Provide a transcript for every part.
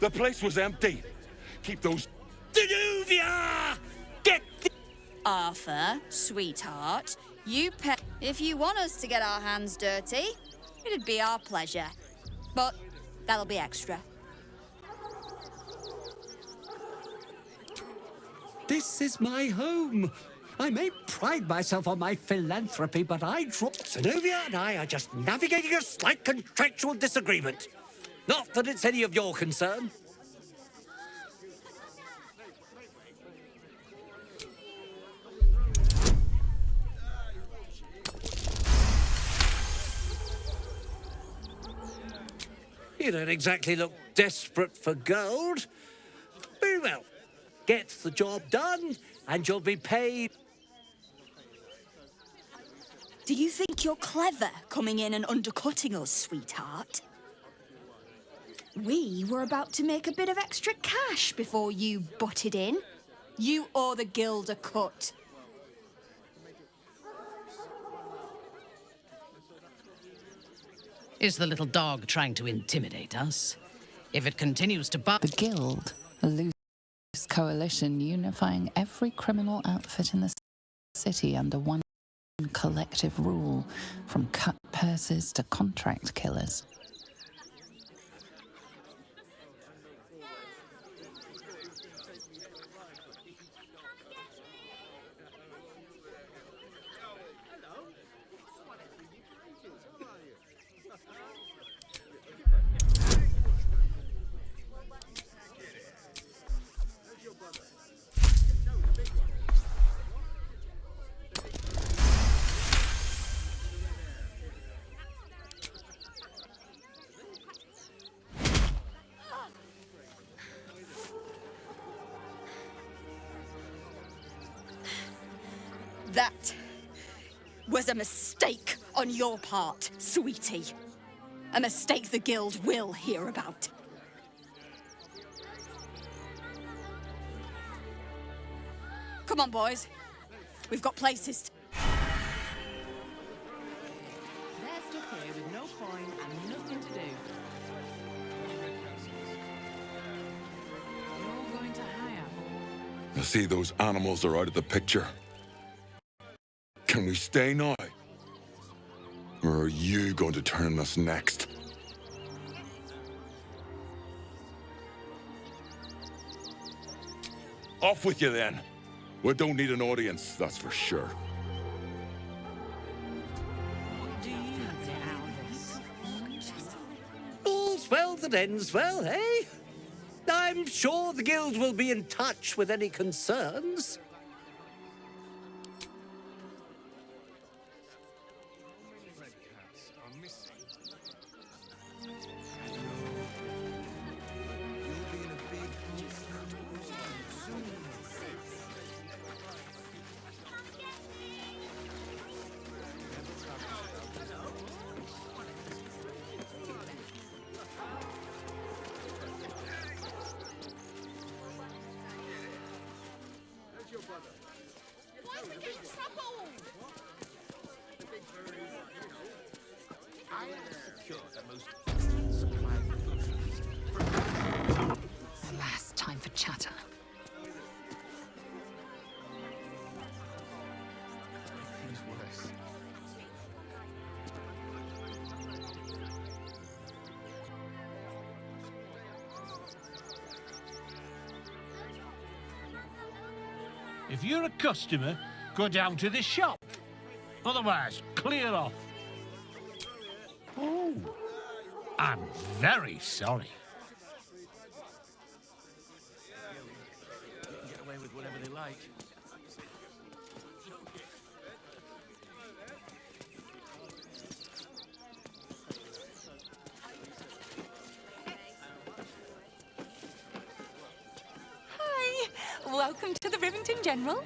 The place was empty. Keep those... Danuvia! Get... Arthur, sweetheart, you pay... If you want us to get our hands dirty, it'd be our pleasure. But that'll be extra. This is my home. I may pride myself on my philanthropy, but Zenobia and I are just navigating a slight contractual disagreement. Not that it's any of your concern. You don't exactly look desperate for gold. Very well. Get the job done, and you'll be paid. Do you think you're clever coming in and undercutting us, sweetheart? We were about to make a bit of extra cash before you butted in. You owe the guild a cut. Is the little dog trying to intimidate us? If it continues to bark... The Guild, a loose coalition unifying every criminal outfit in the city under one collective rule, from cut purses to contract killers. That was a mistake on your part, sweetie. A mistake the Guild will hear about. Come on, boys. We've got places to... They're stuck here with no coin and nothing to do. You're going to hire. I see those animals are out of the picture. Can we stay now? Or are you going to turn us next? Off with you then. We don't need an audience, that's for sure. All's well that ends well, eh? I'm sure the Guild will be in touch with any concerns. Last time for chatter. If you're a customer, go down to the shop. Otherwise, clear off. Oh, I'm very sorry. Get away with whatever they like. Hi! Welcome to the Ривінгтон General.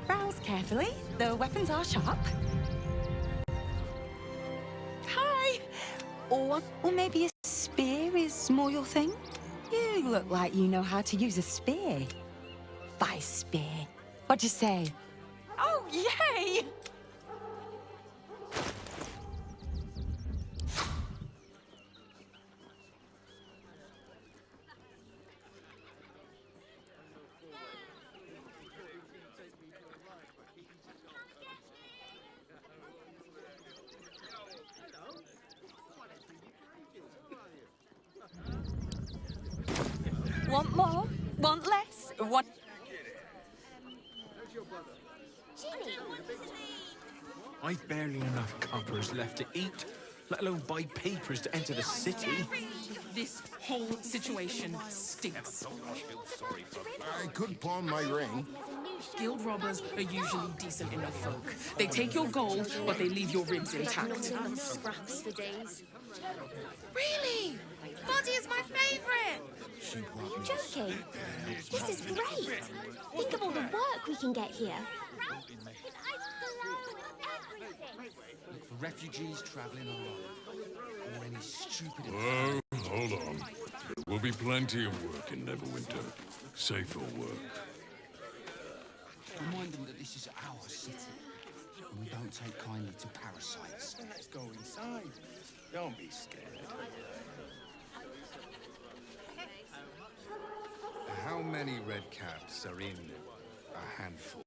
Browse carefully. The weapons are sharp. Hi! Or maybe a spear is more your thing? You look like you know how to use a spear. By spear. What'd you say? Oh, yay! Want more? Want less? Want... I've barely enough coppers left to eat, let alone buy papers to enter the city. This whole situation stinks. I could pawn my ring. Guild robbers are usually decent enough folk. They take your gold, but they leave your ribs intact. Scraps for days. Really? Body is my favourite! Are you joking? This is great. Think of all the work we can get here. Look for refugees travelling alone. Or any stupid... Oh, hold on. There will be plenty of work in Neverwinter. Safer work. Remind them that this is our city. And we don't take kindly to parasites. Let's go inside. Don't be scared. How many red caps are in a handful?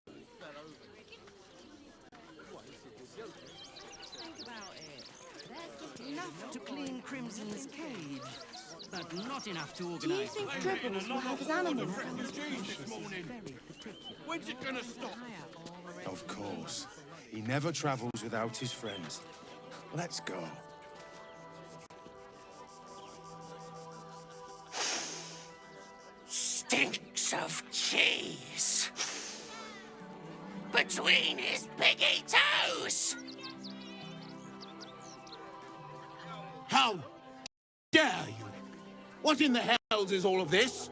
Enough to clean Crimson's cage, but not enough to Do you organize... think Dribbles will have his animal friends? When's it gonna stop? Of course. He never travels without his friends. Let's go. Stinks of cheese. Between his piggy toes. How dare you? What in the hells is all of this?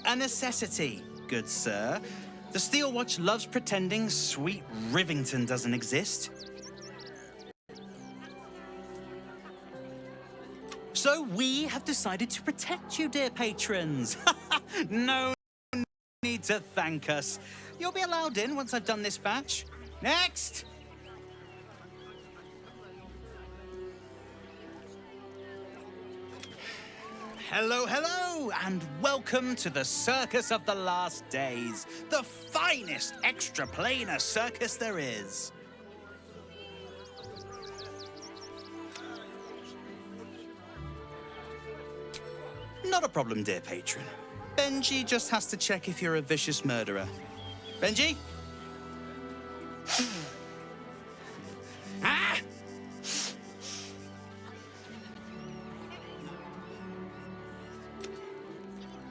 A necessity, good sir. The Steel Watch loves pretending sweet Rivington doesn't exist. So we have decided to protect you, dear patrons. No need to thank us. You'll be allowed in once I've done this batch. Next! Hello, hello, and welcome to the Circus of the Last Days, the finest extra-planar circus there is. Not a problem, dear patron. Benji just has to check if you're a vicious murderer. Benji? Ah!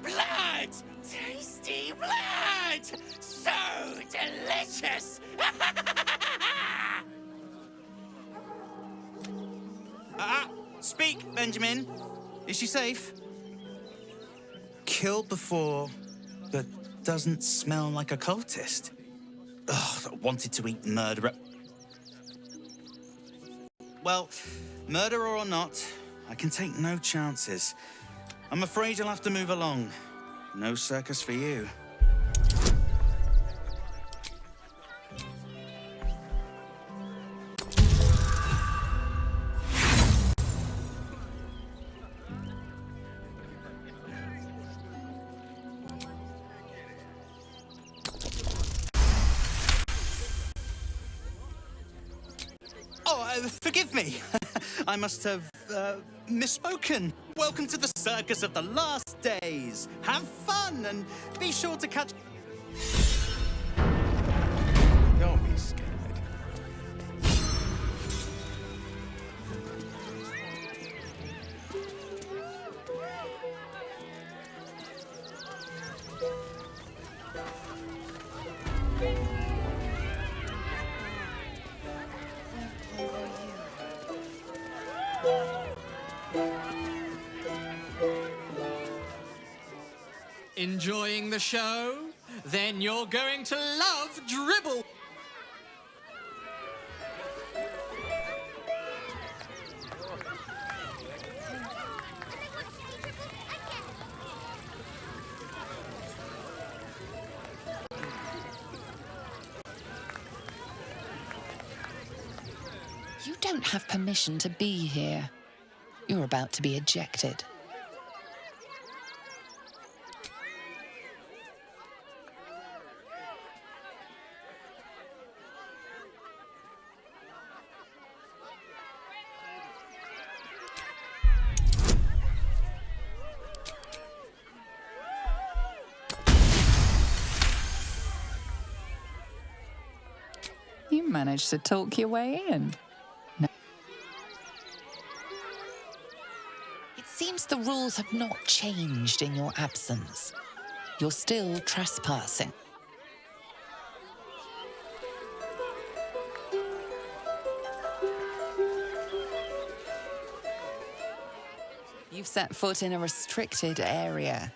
Blood! Tasty blood! So delicious! Speak, Benjamin. Is she safe? Killed before, but doesn't smell like a cultist. Ugh, wanted to eat murderer. Well, murderer or not, I can take no chances. I'm afraid you'll have to move along. No circus for you. Forgive me. I must have misspoken. Welcome to the Circus of the Last Days. Have fun and be sure to catch... Don't be scared. Enjoying the show? Then you're going to love Dribble. You don't have permission to be here. You're about to be ejected. You managed to talk your way in. No. It seems the rules have not changed in your absence. You're still trespassing. You've set foot in a restricted area.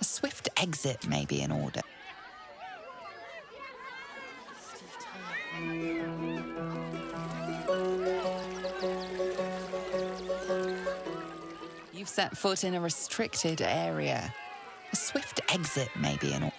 A swift exit may be in order. You've set foot in a restricted area. A swift exit may be in order.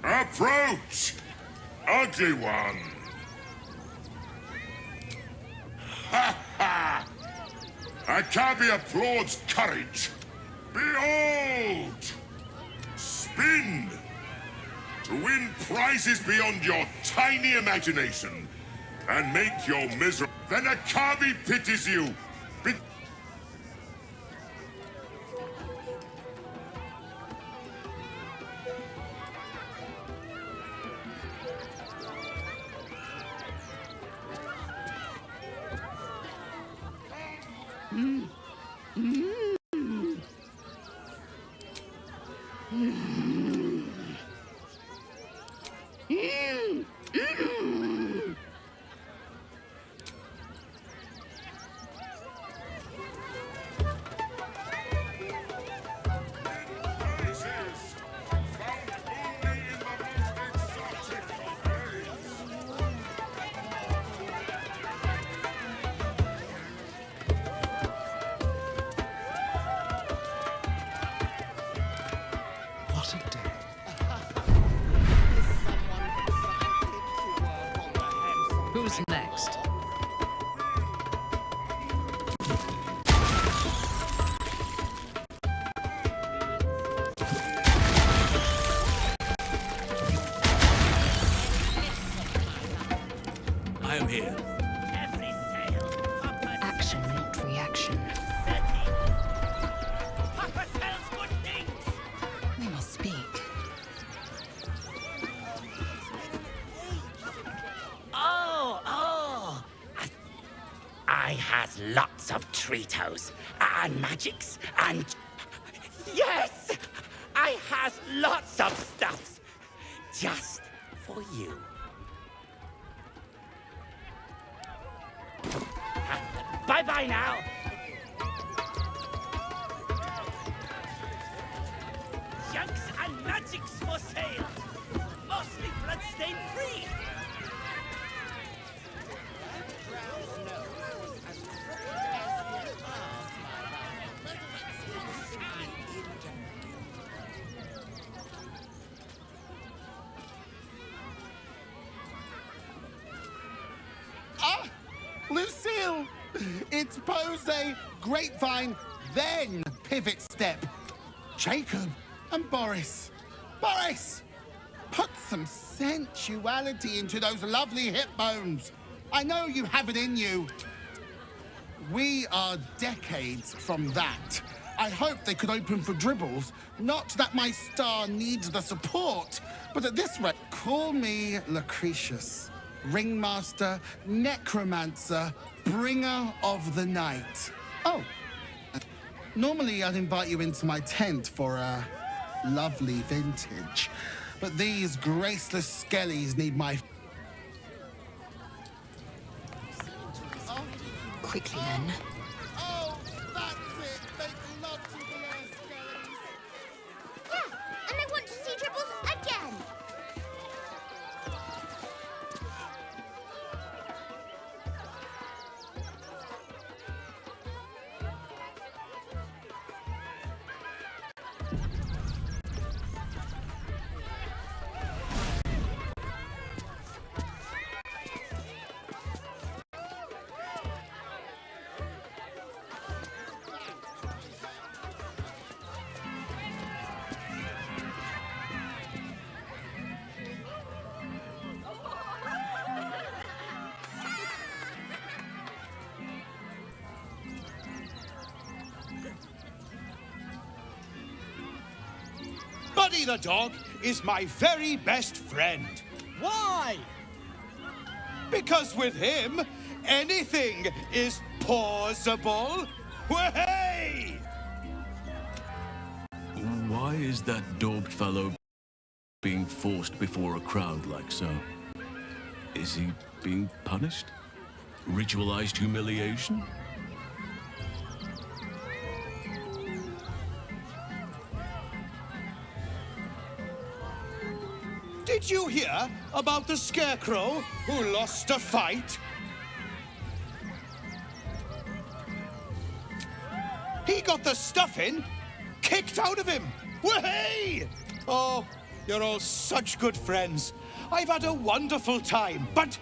Approach, ugly one! Ha ha! Akabi applauds courage. Behold! Spin! To win prizes beyond your tiny imagination and make your miserable. Then Akabi pities you. What a day. Who's next? I am here. Action, not reaction. We must speak. Oh! I has lots of treatos and magics and... Yes! I has lots of stuffs just for you. Bye-bye now! Junks and magics for sale! Mostly bloodstain free! Ah! Lucille! It's pose, grapevine, then pivot step. Jacob and Boris. Boris! Put some sensuality into those lovely hip bones. I know you have it in you. We are decades from that. I hope they could open for dribbles. Not that my star needs the support, but at this rate, call me Lucretius, ringmaster, necromancer, bringer of the night. Oh, normally I'd invite you into my tent for a lovely vintage, but these graceless skellies need my... Quickly then. Oh, that's it. They'd love to be our skellies. Yeah, and I want to see Dribbles again. Buddy the dog is my very best friend. Why? Because with him, anything is possible. Way! Why is that daubed fellow being forced before a crowd like so? Is he being punished? Ritualized humiliation? Did you hear about the scarecrow who lost a fight? He got the stuffing kicked out of him. Way! Oh, you're all such good friends. I've had a wonderful time, but...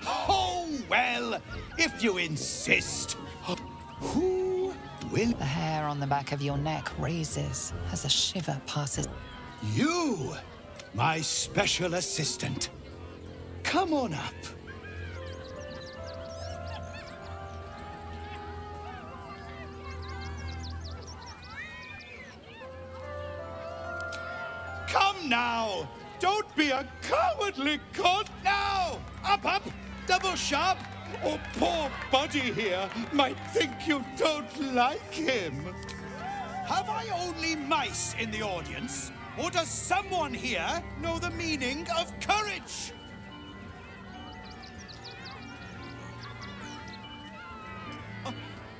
Oh, well, if you insist. Who will... The hair on the back of your neck raises as a shiver passes. You, my special assistant. Come on up. Come now! Don't be a cowardly cod now! Up, up! Double sharp! Or poor Buddy here might think you don't like him. Have I only mice in the audience? Or does someone here know the meaning of courage?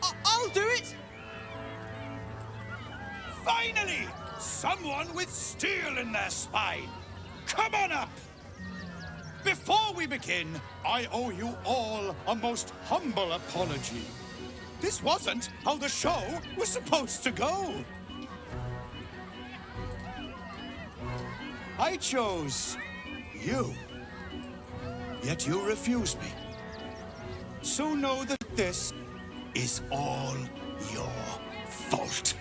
I'll do it! Finally! Someone with steel in their spine! Come on up! Before we begin, I owe you all a most humble apology. This wasn't how the show was supposed to go. I chose you, yet you refused me. So know that this is all your fault.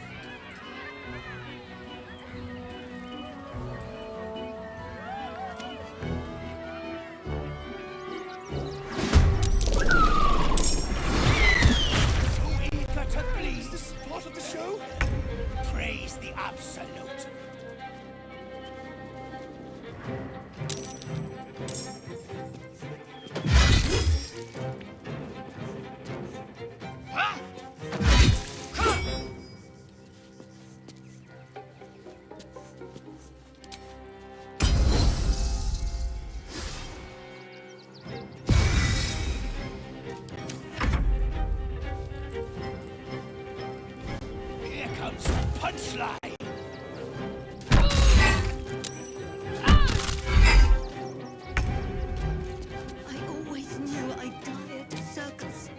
Praise the absolute. Here comes the punchline. I always knew I'd die at a circus.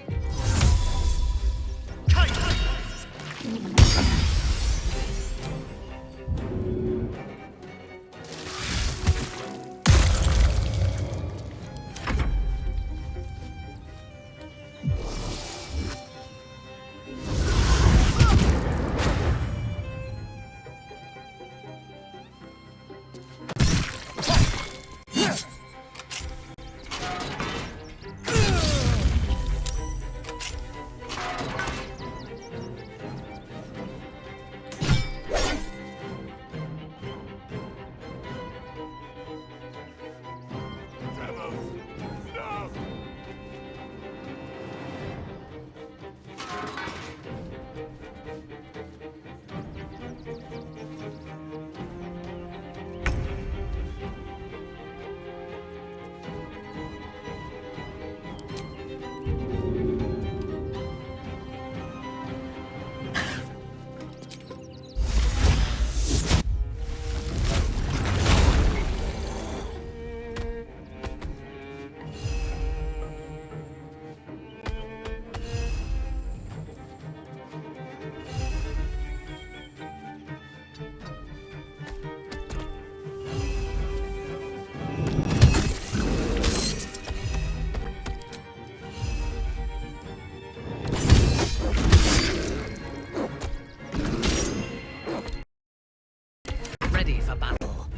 Ready for battle.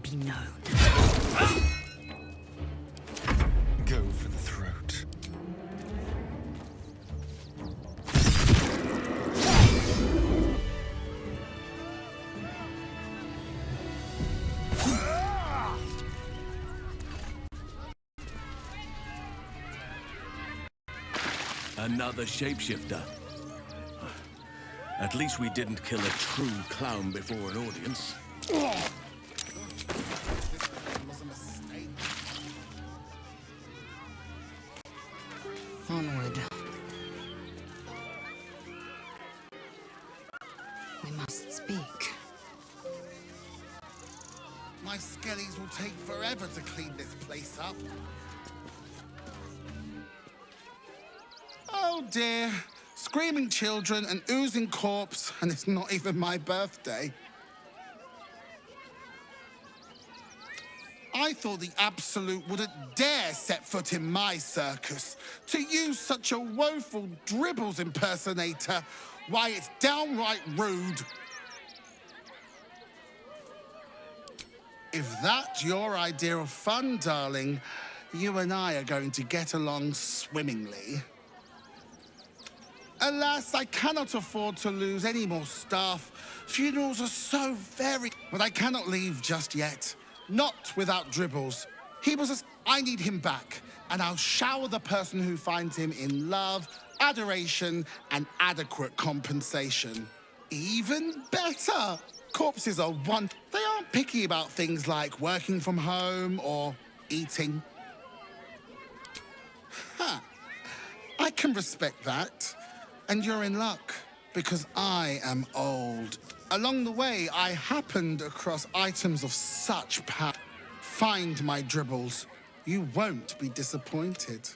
be known. Go for the throat. Another shapeshifter. At least we didn't kill a true clown before an audience. Onward. We must speak. My skellies will take forever to clean this place up. Oh dear. Screaming children, an oozing corpse, and it's not even my birthday. I thought the Absolute wouldn't dare set foot in my circus. To use such a woeful Dribbles impersonator, why, it's downright rude. If that's your idea of fun, darling, you and I are going to get along swimmingly. Alas, I cannot afford to lose any more staff. Funerals are so very... But I cannot leave just yet. Not without Dribbles. He was a... I need him back, and I'll shower the person who finds him in love, adoration, and adequate compensation. Even better! Corpses are one... They aren't picky about things like working from home or eating. Huh. I can respect that. And you're in luck, because I am old. Along the way, I happened across items of such power. Find my Dribbles. You won't be disappointed.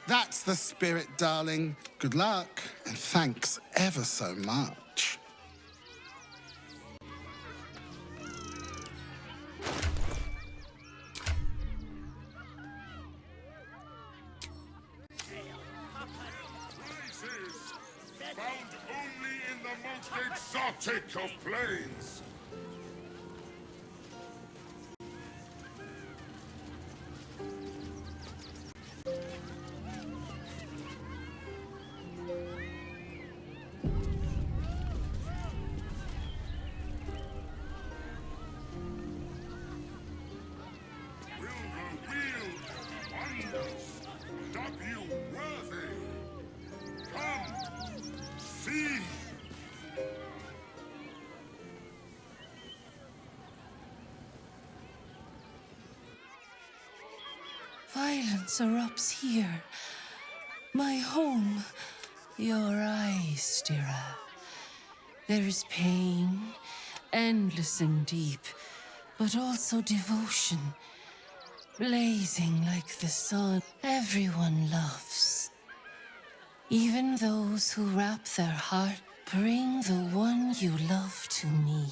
That's the spirit, darling. Good luck, and thanks ever so much. Found only in the most exotic of planes. Violence erupts here. My home. Your eyes, Stira. There is pain, endless and deep, but also devotion, blazing like the sun. Everyone loves. Even those who wrap their heart, bring the one you love to me.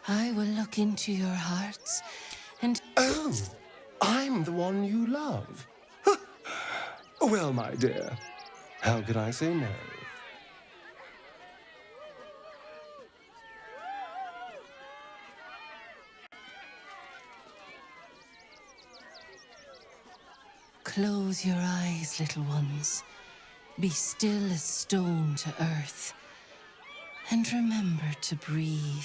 I will look into your hearts and... Oh! I'm the one you love. Well, my dear, how could I say no? Close your eyes, little ones. Be still as stone to earth. And remember to breathe.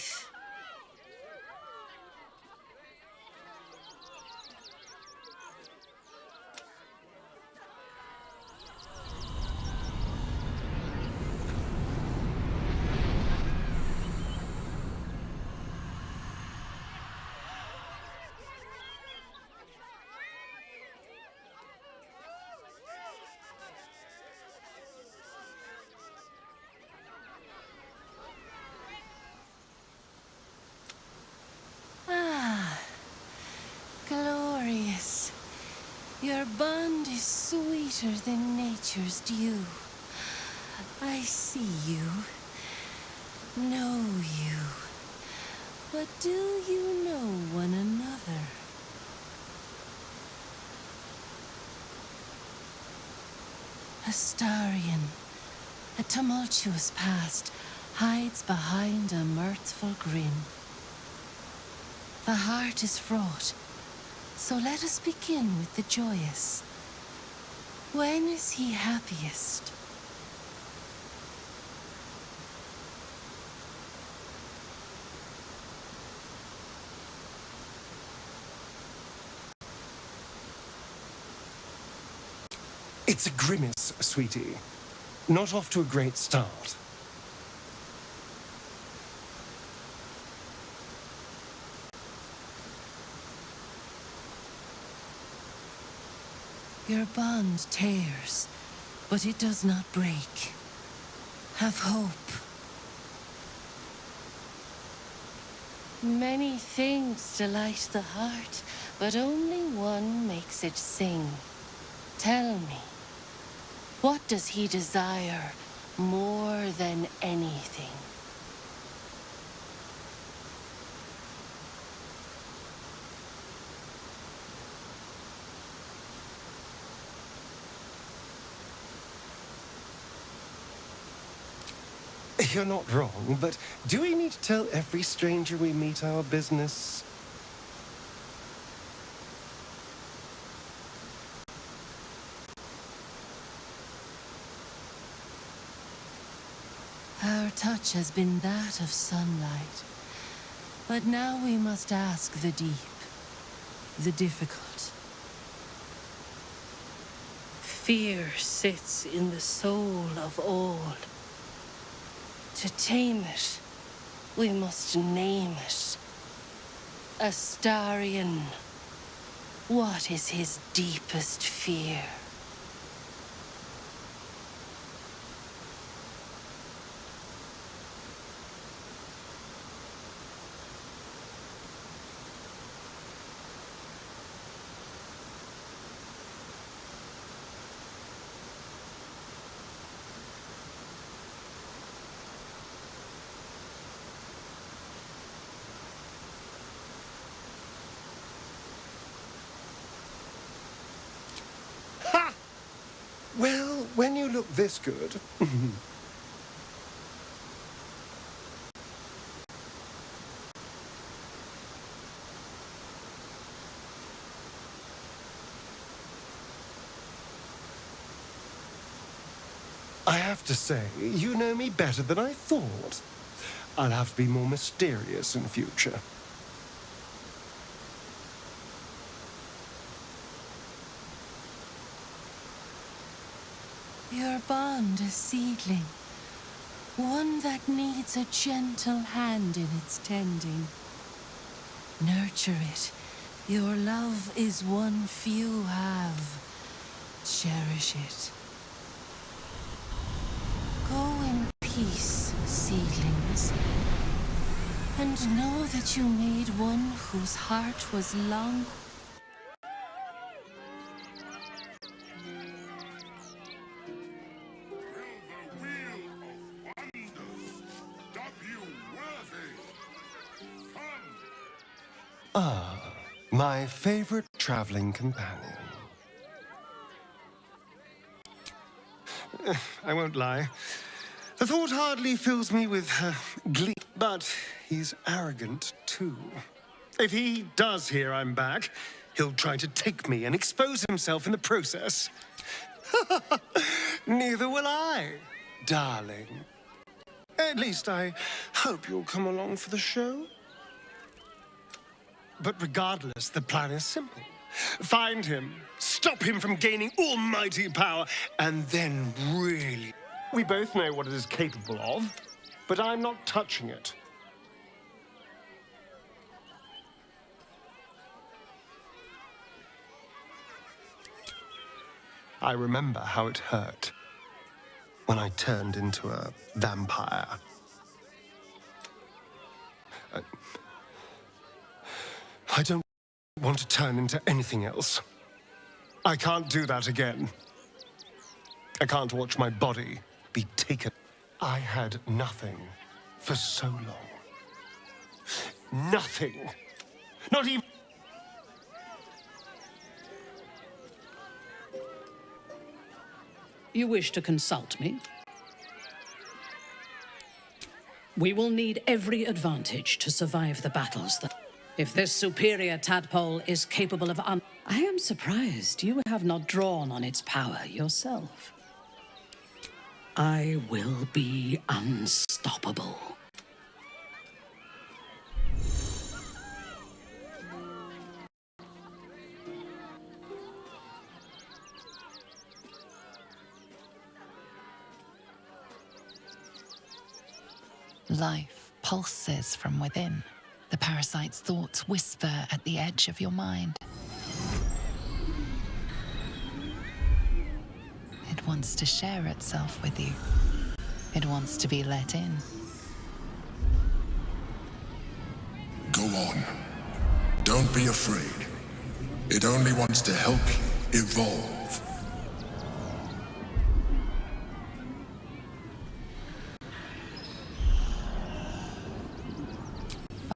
Glorious. Your bond is sweeter than nature's dew. I see you, know you, but do you know one another? Astarion, a tumultuous past, hides behind a mirthful grin. The heart is fraught, so let us begin with the joyous. When is he happiest? It's a grimace, sweetie. Not off to a great start. Your bond tears, but it does not break. Have hope. Many things delight the heart, but only one makes it sing. Tell me, what does he desire more than anything? You're not wrong, but do we need to tell every stranger we meet our business? Our touch has been that of sunlight, but now we must ask the deep, the difficult. Fear sits in the soul of all. To tame it, we must name it. Astarion, what is his deepest fear? Well, when you look this good... I have to say, you know me better than I thought. I'll have to be more mysterious in future. Your bond a seedling, one that needs a gentle hand in its tending. Nurture it. Your love is one few have. Cherish it. Go in peace, seedlings, and know that you made one whose heart was long. Ah, my favorite traveling companion. I won't lie. The thought hardly fills me with glee, but he's arrogant too. If he does hear I'm back, he'll try to take me and expose himself in the process. Neither will I, darling. At least I hope you'll come along for the show. But regardless, the plan is simple. Find him, stop him from gaining almighty power, and then really... We both know what it is capable of, but I'm not touching it. I remember how it hurt when I turned into a vampire. I don't want to turn into anything else. I can't do that again. I can't watch my body be taken. I had nothing for so long. Nothing. Not even... You wish to consult me? We will need every advantage to survive the battles that... If this superior tadpole is capable of I am surprised you have not drawn on its power yourself. I will be unstoppable. Life pulses from within. The parasite's thoughts whisper at the edge of your mind. It wants to share itself with you. It wants to be let in. Go on. Don't be afraid. It only wants to help you evolve.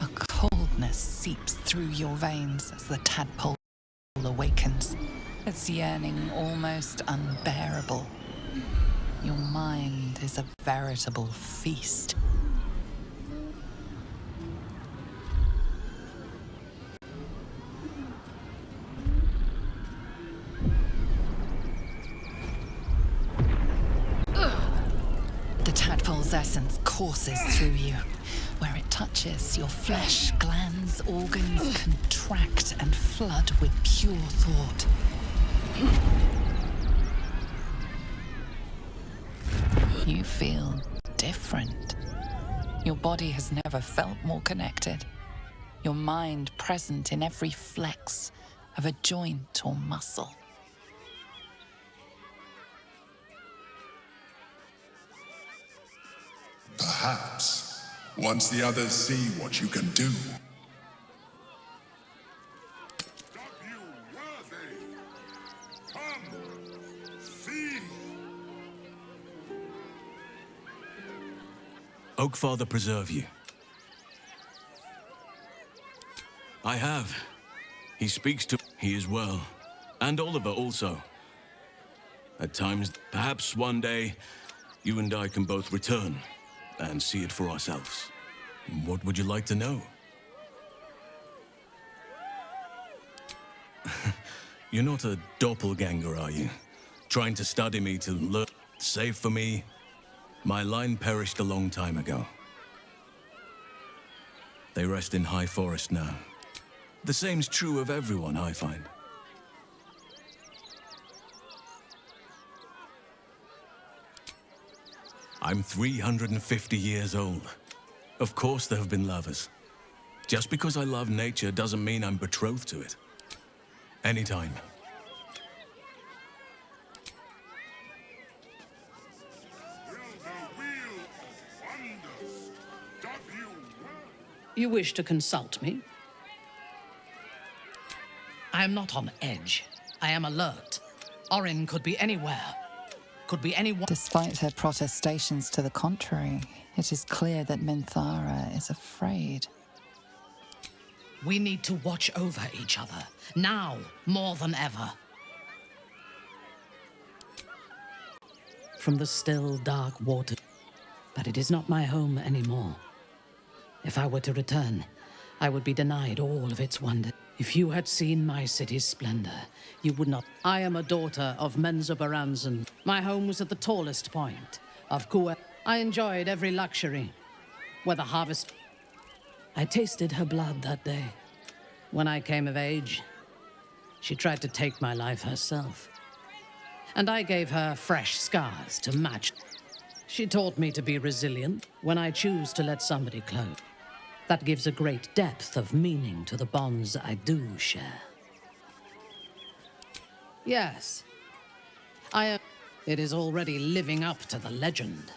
A coldness seeps through your veins as the tadpole awakens. Its yearning almost unbearable. Your mind is a veritable feast. The tadpole's essence courses through you. Where it touches, your flesh, glands, organs contract and flood with pure thought. You feel different. Your body has never felt more connected. Your mind present in every flex of a joint or muscle. Perhaps, once the others see what you can do. Oakfather preserve you. I have. He speaks to... He is well. And Oliver also. At times, perhaps one day, you and I can both return and see it for ourselves. What would you like to know? You're not a doppelganger, are you? Trying to study me to learn... Save for me, my line perished a long time ago. They rest in High Forest now. The same's true of everyone, I find. I'm 350 years old. Of course there have been lovers. Just because I love nature doesn't mean I'm betrothed to it. Anytime. You wish to consult me? I am not on edge. I am alert. Orin could be anywhere. Could be anyone. Despite her protestations to the contrary, it is clear that Minthara is afraid. We need to watch over each other. Now, more than ever. From the still, dark water. But it is not my home anymore. If I were to return, I would be denied all of its wonder. If you had seen my city's splendor, you would not. I am a daughter of Menzoberranzan. My home was at the tallest point of Kua. I enjoyed every luxury. Where the harvest... I tasted her blood that day. When I came of age, she tried to take my life herself. And I gave her fresh scars to match. She taught me to be resilient when I choose to let somebody close. That gives a great depth of meaning to the bonds I do share. Yes, I am. It is already living up to the legend.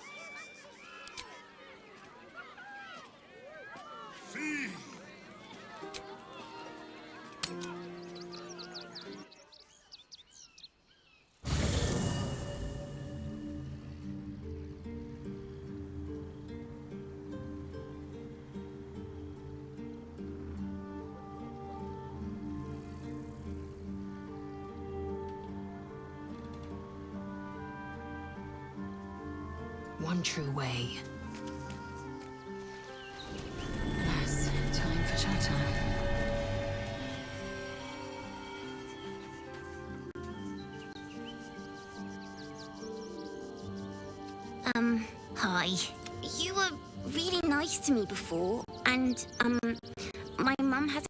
One true way. Hi. You were really nice to me before, and, my mum hasn't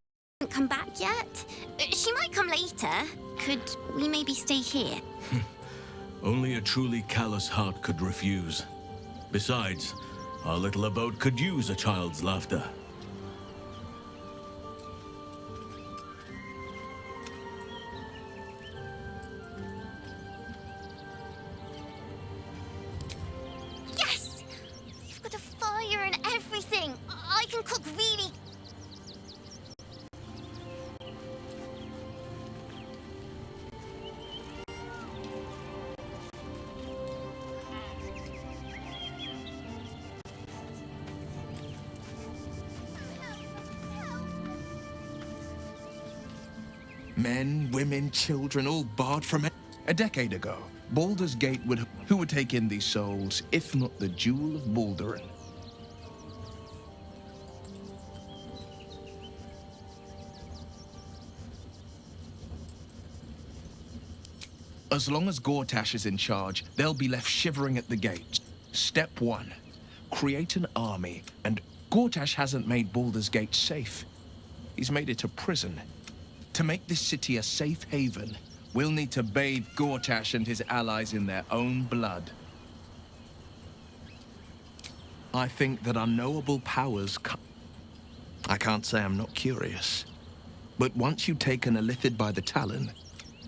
come back yet. She might come later. Could we maybe stay here? Only a truly callous heart could refuse. Besides, our little abode could use a child's laughter. Yes! You've got a fire and everything. I can cook really... Men, women, children, all barred from it. A decade ago, Baldur's Gate would... Who would take in these souls, if not the Jewel of Baldur? As long as Gortash is in charge, they'll be left shivering at the gates. Step 1. Create an army, and Gortash hasn't made Baldur's Gate safe. He's made it a prison. To make this city a safe haven, we'll need to bathe Gortash and his allies in their own blood. I think that unknowable powers I can't say I'm not curious. But once you've taken a Lithid by the Talon,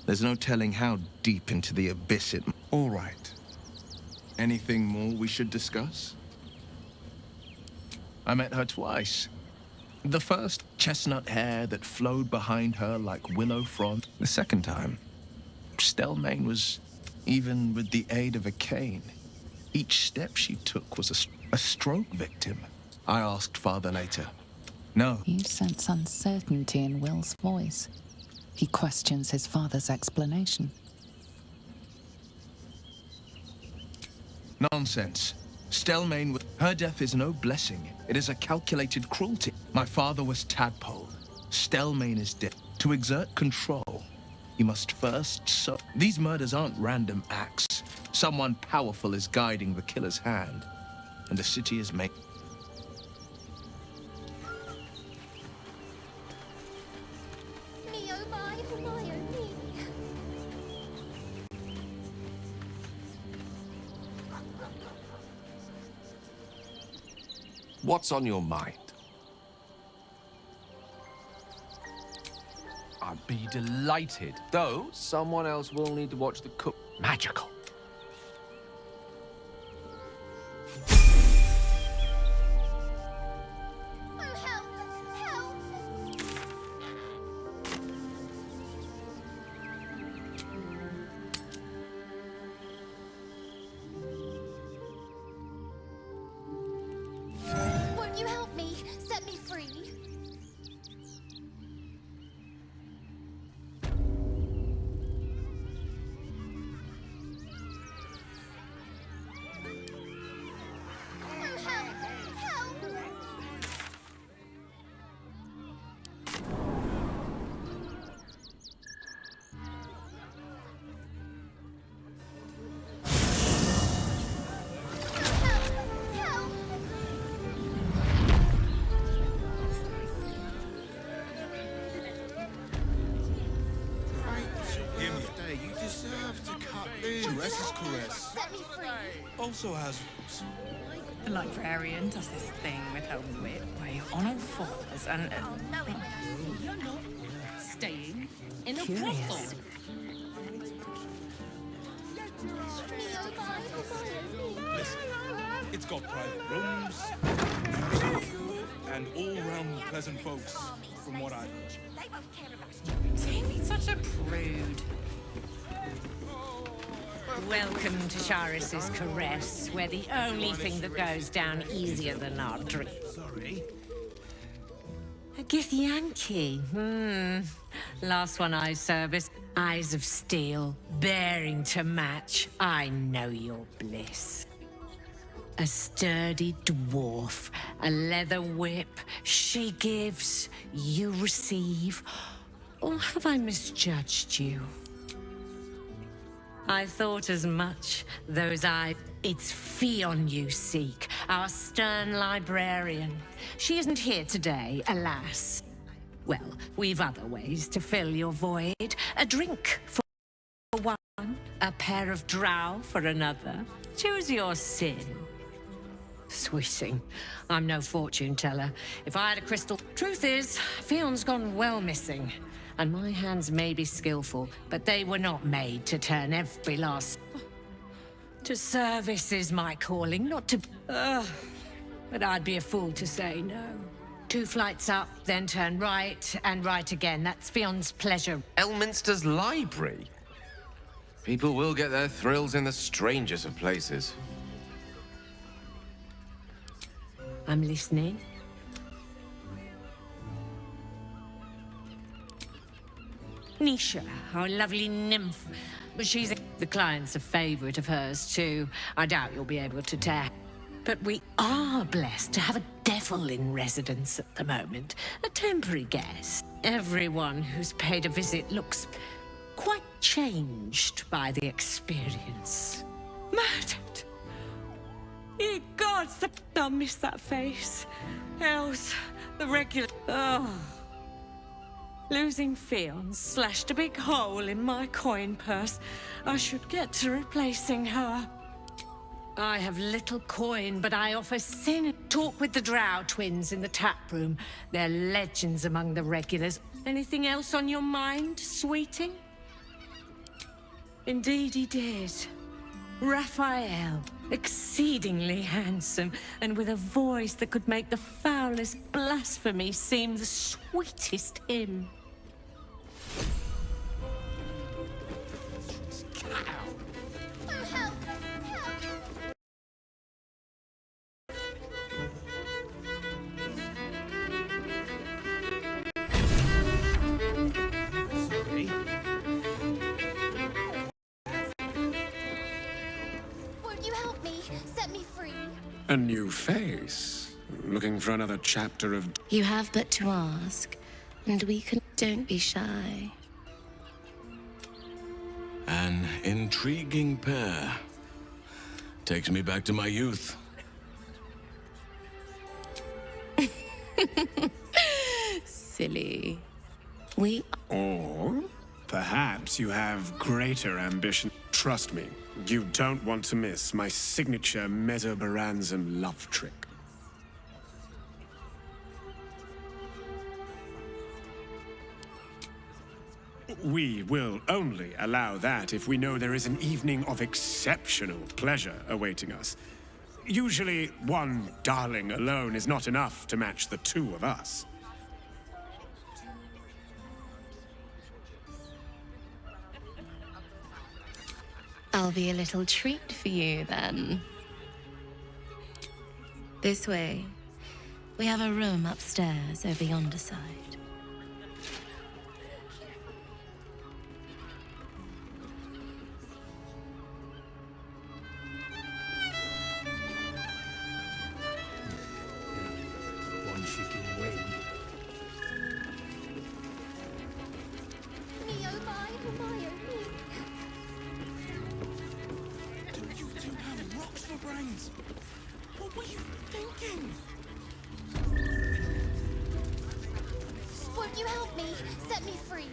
there's no telling how deep into the abyss it... All right. Anything more we should discuss? I met her twice. The first, chestnut hair that flowed behind her like willow frond. The second time, Stelmane was, even with the aid of a cane, each step she took was a stroke victim. I asked Father later. No. You sense uncertainty in Will's voice. He questions his father's explanation. Nonsense. Stelmane, her death is no blessing. It is a calculated cruelty. My father was Tadpole. Stelmane is dead. To exert control, he must first sow. These murders aren't random acts. Someone powerful is guiding the killer's hand, and the city is made. What's on your mind? I'd be delighted, though someone else will need to watch the cook. Magical. Won't you help me? Set me free. You deserve to cut loose. Caress is caress. Set me free. Also has... The librarian does this thing with her whip where you're on all fours and... You're not staying in a brothel. Listen, it's got private rooms, and all-round pleasant folks, from what I've heard. Don't be such a prude. Welcome to Charis's Caress, where the only thing that goes down easier than our drink. Sorry. A Githyanki. Last one I serviced. Eyes of steel, bearing to match. I know your bliss. A sturdy dwarf, a leather whip. She gives, you receive. Or have I misjudged you? I thought as much. Those eyes. It's Fionn you seek, our stern librarian. She isn't here today, alas. Well, we've other ways to fill your void. A drink for one, a pair of drow for another. Choose your sin. Sweeting, I'm no fortune teller. If I had a crystal... Truth is, Fionn's gone well missing. And my hands may be skillful, but they were not made to turn every last... To service is my calling, not to... but I'd be a fool to say no. 2 flights up, then turn right, and right again. That's Fionn's pleasure. Elminster's library? People will get their thrills in the strangest of places. I'm listening. Nisha, our lovely nymph. But she's... The client's a favorite of hers, too. I doubt you'll be able to tell. But we are blessed to have a devil in residence at the moment. A temporary guest. Everyone who's paid a visit looks quite changed by the experience. Murdered! Ye gods, I'll miss that face. Else, the regular... Oh. Losing Fionn slashed a big hole in my coin purse. I should get to replacing her. I have little coin, but I offer sin. Talk with the Drow twins in the tap room. They're legends among the regulars. Anything else on your mind, sweeting? Indeed he did. Raphael, exceedingly handsome, and with a voice that could make the foulest blasphemy seem the sweetest hymn. Won't you help me? Set me free. A new face? Looking for another chapter of... You have but to ask, and we can... Don't be shy. An intriguing pair. Takes me back to my youth. Silly. We... Or perhaps you have greater ambition. Trust me, you don't want to miss my signature Mesobaranzan love trick. We will only allow that if we know there is an evening of exceptional pleasure awaiting us. Usually, one darling alone is not enough to match the 2 of us. I'll be a little treat for you, then. This way. We have a room upstairs over yonder side. What were you thinking? Won't you help me? Set me free.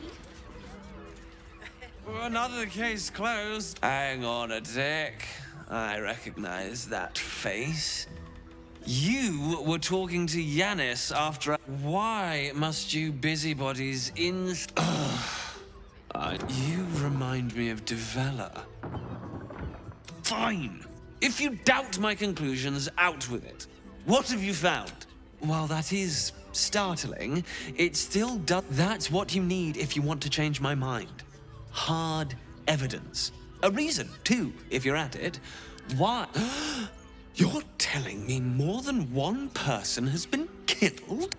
Another case closed. Hang on a tick. I recognize that face. You were talking to Yanis after... Why must you busybodies in... you remind me of Devella. Fine. If you doubt my conclusions, out with it. What have you found? While that is startling, it still does... That's what you need if you want to change my mind. Hard evidence. A reason, too, if you're at it. Why? You're telling me more than one person has been killed?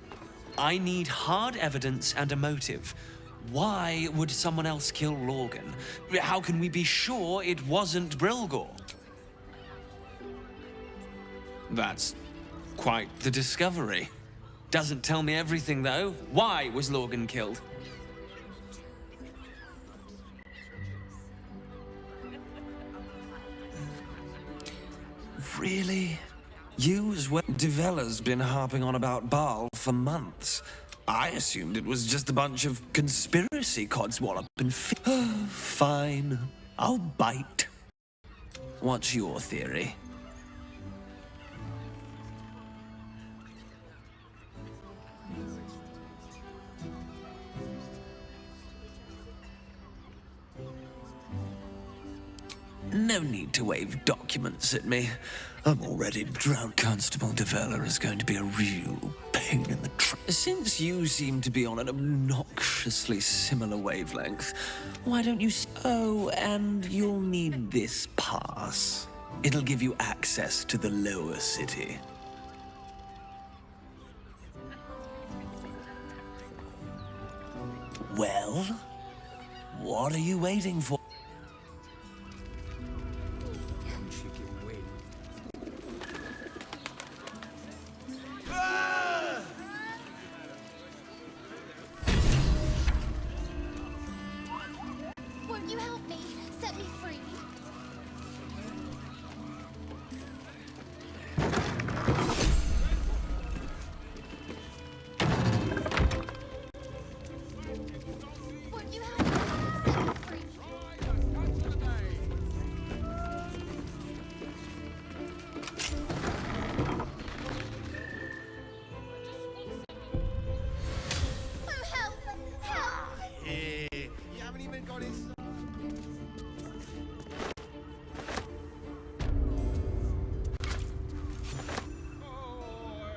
I need hard evidence and a motive. Why would someone else kill Lorgan? How can we be sure it wasn't Brilgor? That's quite the discovery. Doesn't tell me everything, though. Why was Lorgan killed? Really? You as well? Devella's been harping on about Baal for months. I assumed it was just a bunch of conspiracy codswallop and Fine. I'll bite. What's your theory? No need to wave documents at me. I'm already drowned. Constable Devella is going to be a real pain in the Since you seem to be on an obnoxiously similar wavelength, why don't you... Oh, and you'll need this pass. It'll give you access to the lower city. Well, what are you waiting for? Won't you help me? Set me free. Won't you help me? Set me free. Oh, help! Help! You haven't even got his...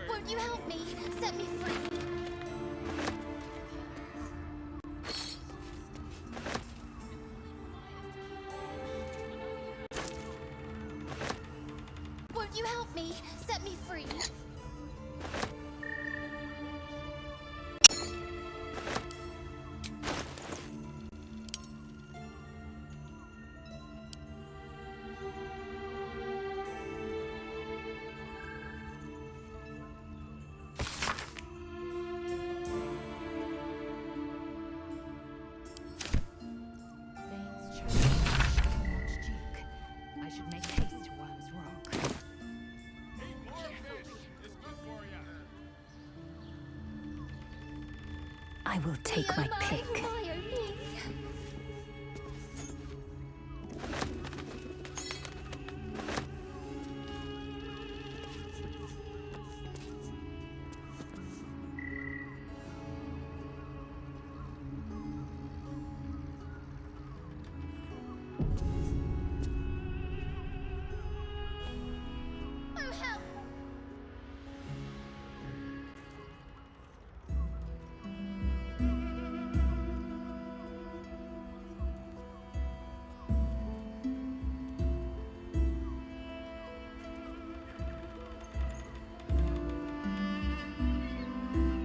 Won't you help me? Set me free. Won't you help me? Set me free. I should make haste while I was wrong. I will take my pick. Oh, help!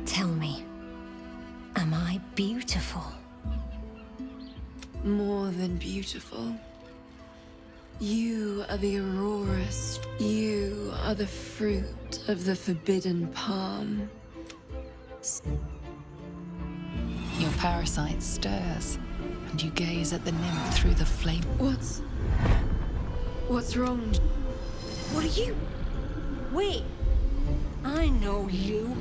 Tell me, am I beautiful? More than beautiful. You are the aurora. You are the fruit of the forbidden palm. Your parasite stirs, and you gaze at the nymph through the flame. What's wrong? What are you? Wait, I know you.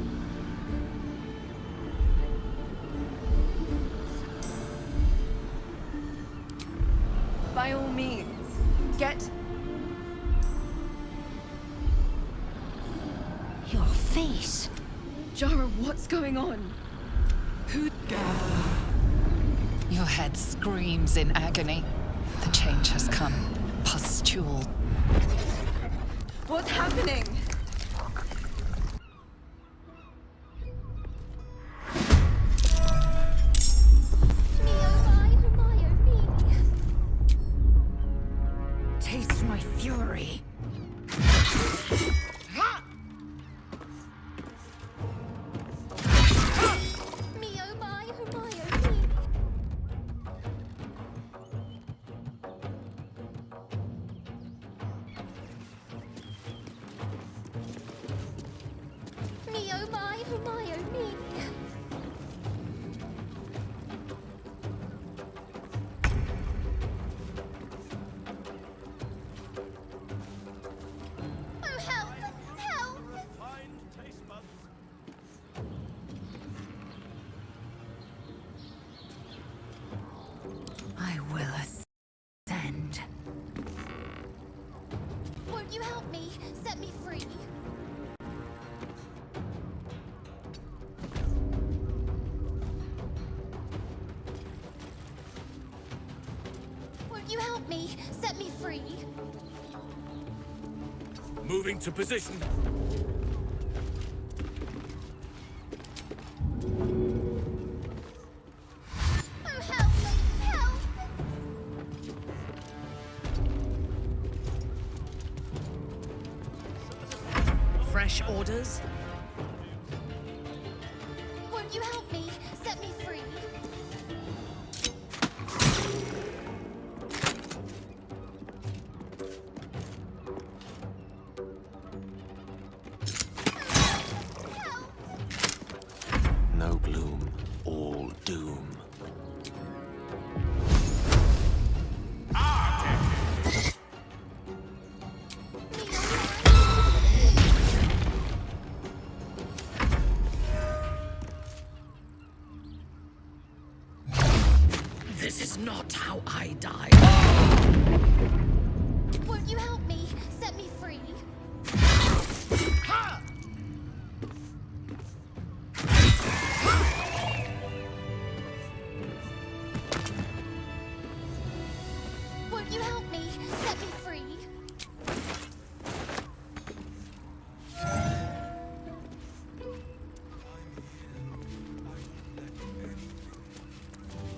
By all means, get... Your face. Jara, what's going on? Who... Your head screams in agony. The change has come. Pustule. What's happening? Taste my fury. Me, oh my, Hermione. Me, oh my, Hermione. Won't you help me? Set me free. Won't you help me? Set me free. Moving to position. Oh, help me! Help! Fresh orders? Won't you help me? Set me free. No gloom, all doom. This is not how I die. Won't you help me? Set me free. Ha! Won't you help me? Set me free.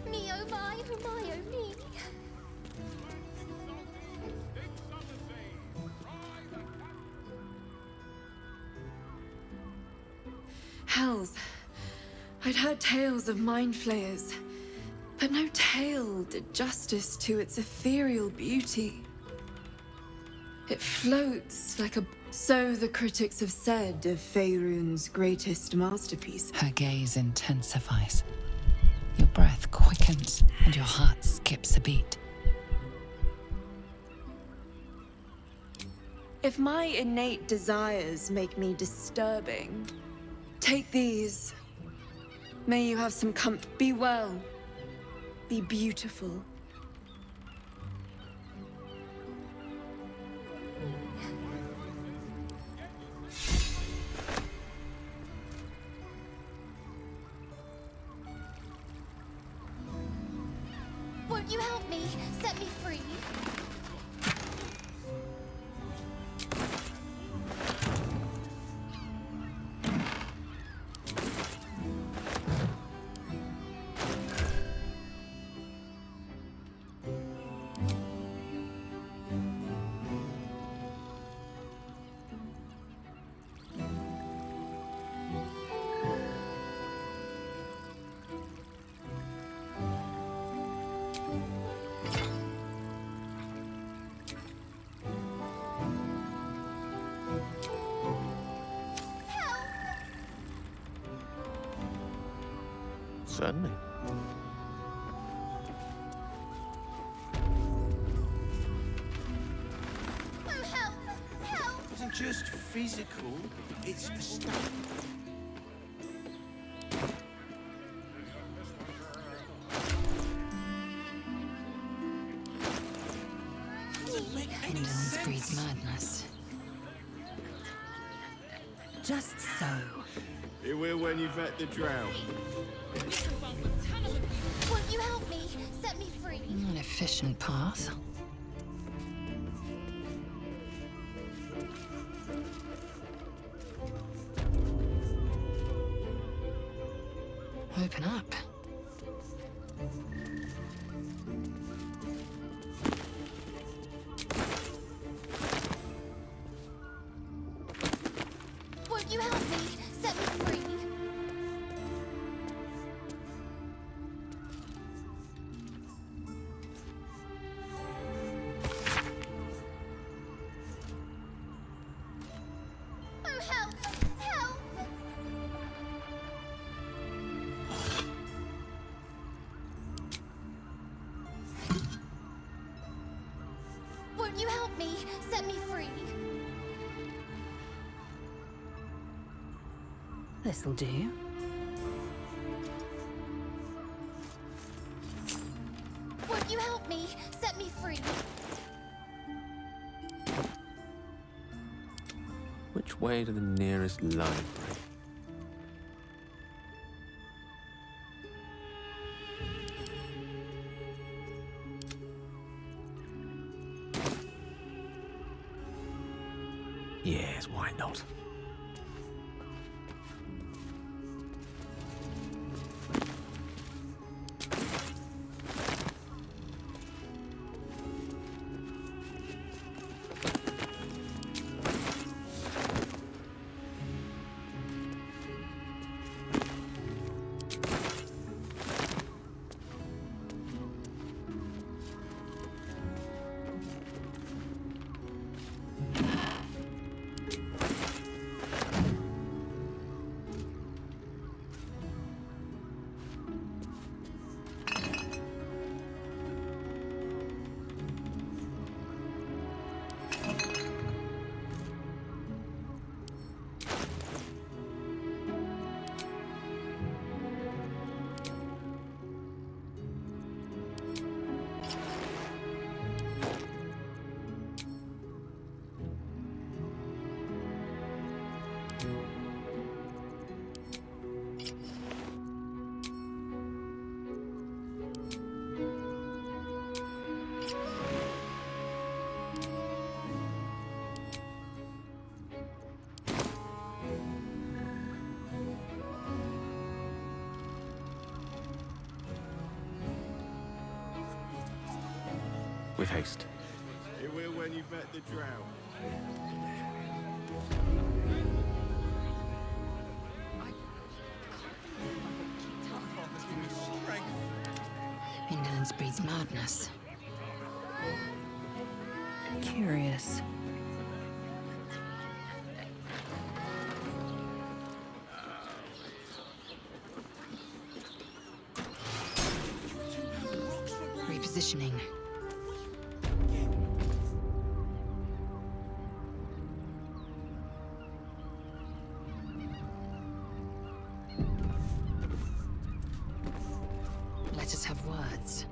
Me oh my, oh my oh me. Hells. I'd heard tales of mind flayers, but no tale did justice to its ethereal beauty. It floats like a... So the critics have said of Faerun's greatest masterpiece. Her gaze intensifies. Your breath quickens and your heart skips a beat. If my innate desires make me disturbing, take these. May you have some be well. Be beautiful. Won't you help me? Set me free. Certainly. Oh, help! Help! It isn't just physical, it's a state. Endurance breeds madness. Just so. It will when you've met the drought. Won't you help me? Set me free. An efficient path. Open up. Won't you help me? Set me free. Oh, help! Help! Won't you help me? Set me free. This'll do. Won't you help me? Set me free. Which way to the nearest library? Yes, why not? With haste. It will when you've met the drow. Indolence breeds madness. Curious. Repositioning. Let us have words.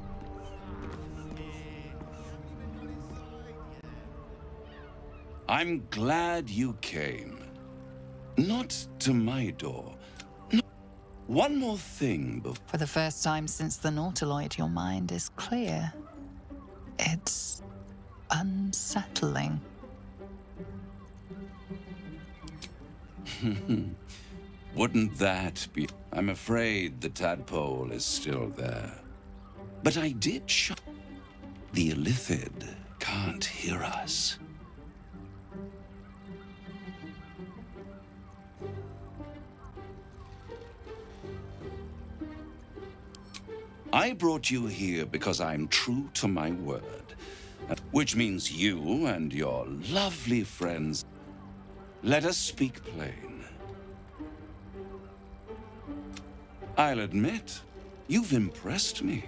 I'm glad you came. Not to my door. No. One more thing before. For the first time since the Nautiloid, your mind is clear. It's unsettling. Wouldn't that be... I'm afraid the tadpole is still there. But I did shut... The Illithid can't hear us. I brought you here because I'm true to my word. Which means you and your lovely friends... Let us speak plain. I'll admit, you've impressed me.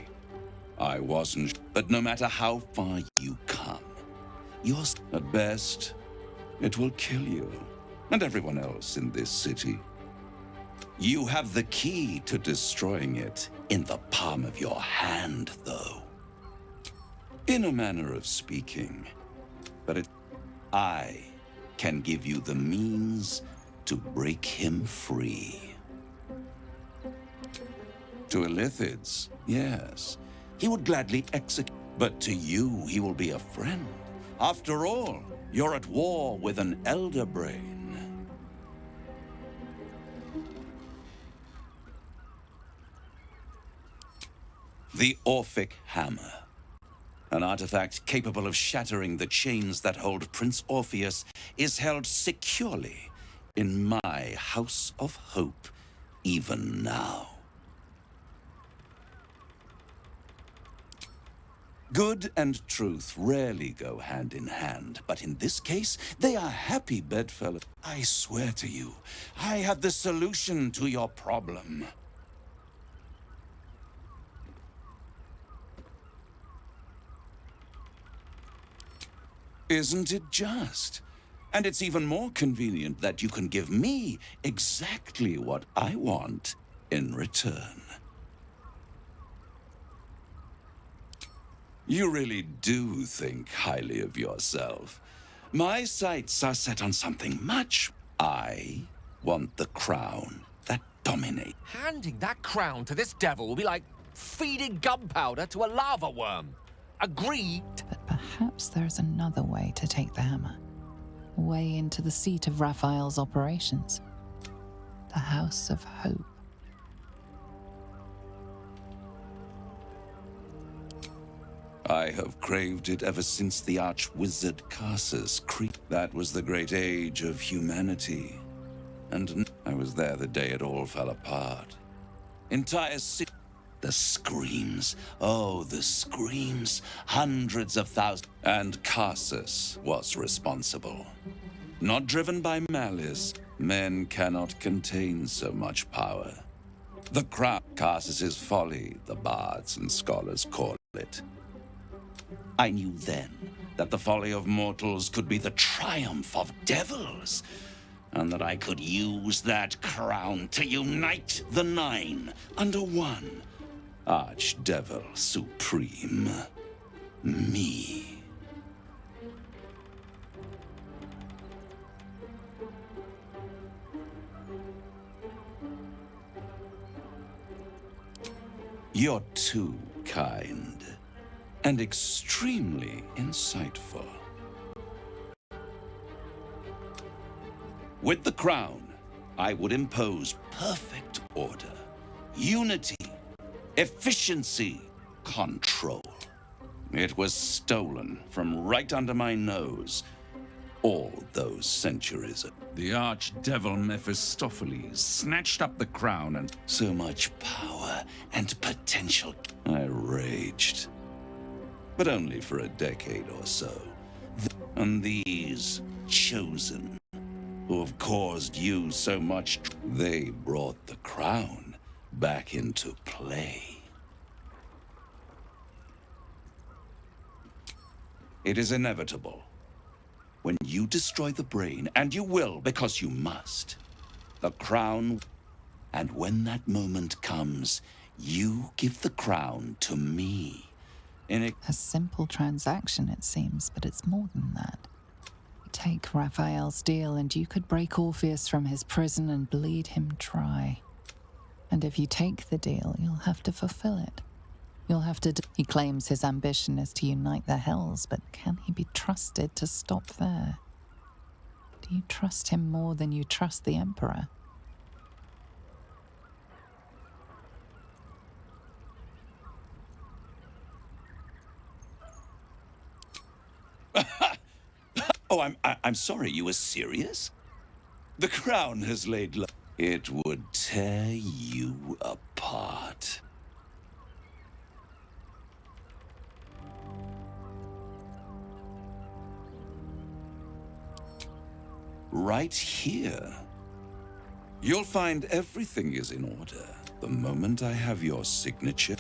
I wasn't, but no matter how far you come, yours at best, it will kill you and everyone else in this city. You have the key to destroying it in the palm of your hand, though. In a manner of speaking, but I can give you the means to break him free. To Illithids, yes, he would gladly execute, but to you he will be a friend. After all, you're at war with an elder brain. The Orphic Hammer. An artifact capable of shattering the chains that hold Prince Orpheus is held securely in my House of Hope, even now. Good and truth rarely go hand in hand, but in this case, they are happy bedfellows. I swear to you, I have the solution to your problem. Isn't it just? And it's even more convenient that you can give me exactly what I want in return. You really do think highly of yourself. My sights are set on something much. I want the crown that dominates. Handing that crown to this devil will be like feeding gunpowder to a lava worm. Agreed? But perhaps there's another way to take the hammer. A way into the seat of Raphael's operations. The House of Hope. I have craved it ever since the arch-wizard Carsus creeped. That was the great age of humanity. And I was there the day it all fell apart. Entire city. The screams. Oh, the screams. Hundreds of thousands. And Carsus was responsible. Not driven by malice. Men cannot contain so much power. The crown. Carsus's folly, the bards and scholars call it. I knew then that the folly of mortals could be the triumph of devils, and that I could use that crown to unite the Nine under one Archdevil Supreme, me. You're too kind. And extremely insightful. With the crown, I would impose perfect order, unity, efficiency, control. It was stolen from right under my nose all those centuries ago. The archdevil Mephistopheles snatched up the crown and so much power and potential. I raged. But only for a decade or so. And these chosen, who have caused you so much, they brought the crown back into play. It is inevitable. When you destroy the brain, and you will because you must, the crown, and when that moment comes, you give the crown to me. A simple transaction, it seems, but it's more than that. Take Raphael's deal, and you could break Orpheus from his prison and bleed him dry. And if you take the deal, you'll have to fulfill it. You'll have to... He claims his ambition is to unite the Hells, but can he be trusted to stop there? Do you trust him more than you trust the Emperor? Oh, I'm sorry, you were serious? The crown has laid low. It would tear you apart. Right here. You'll find everything is in order. The moment I have your signature,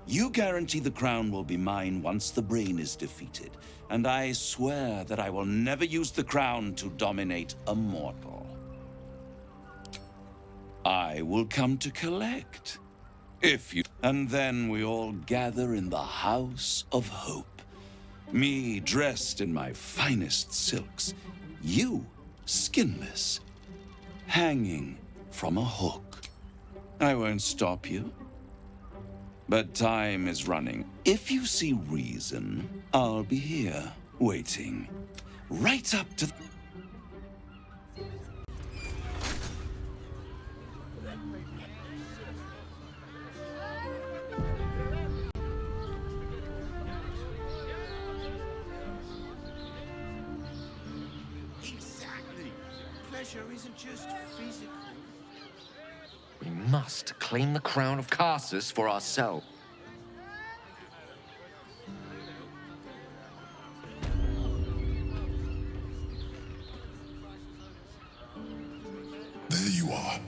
you guarantee the crown will be mine once the brain is defeated. And I swear that I will never use the crown to dominate a mortal. I will come to collect, if you... And then we all gather in the House of Hope. Me dressed in my finest silks. You skinless, hanging from a hook. I won't stop you. But time is running. If you see reason, I'll be here, waiting. Right up to... Exactly. Pleasure isn't just physical. We must claim the crown of Carsus for ourselves. There you are.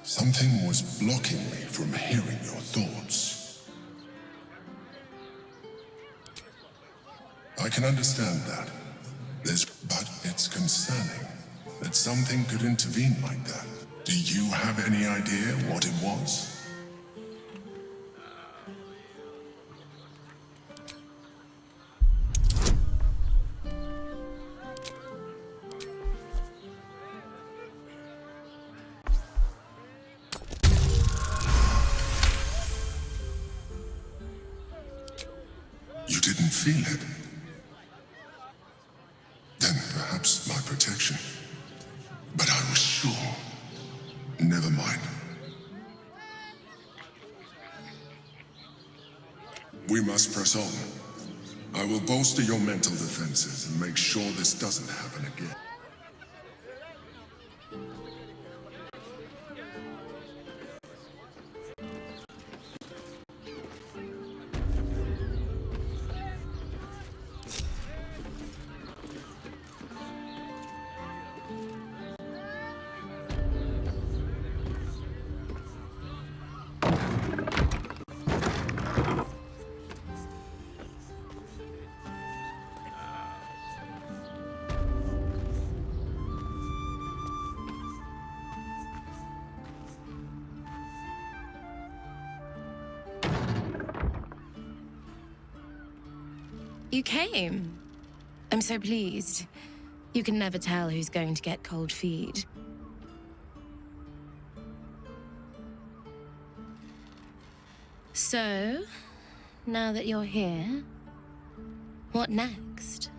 Something was blocking me from hearing your thoughts. I can understand that. But it's concerning that something could intervene like that. Do you have any idea what it was? feel it. Then perhaps my protection. But I was sure. Never mind. We must press on. I will bolster your mental defenses and make sure this doesn't happen again. You came. I'm so pleased. You can never tell who's going to get cold feet. So, now that you're here, what next?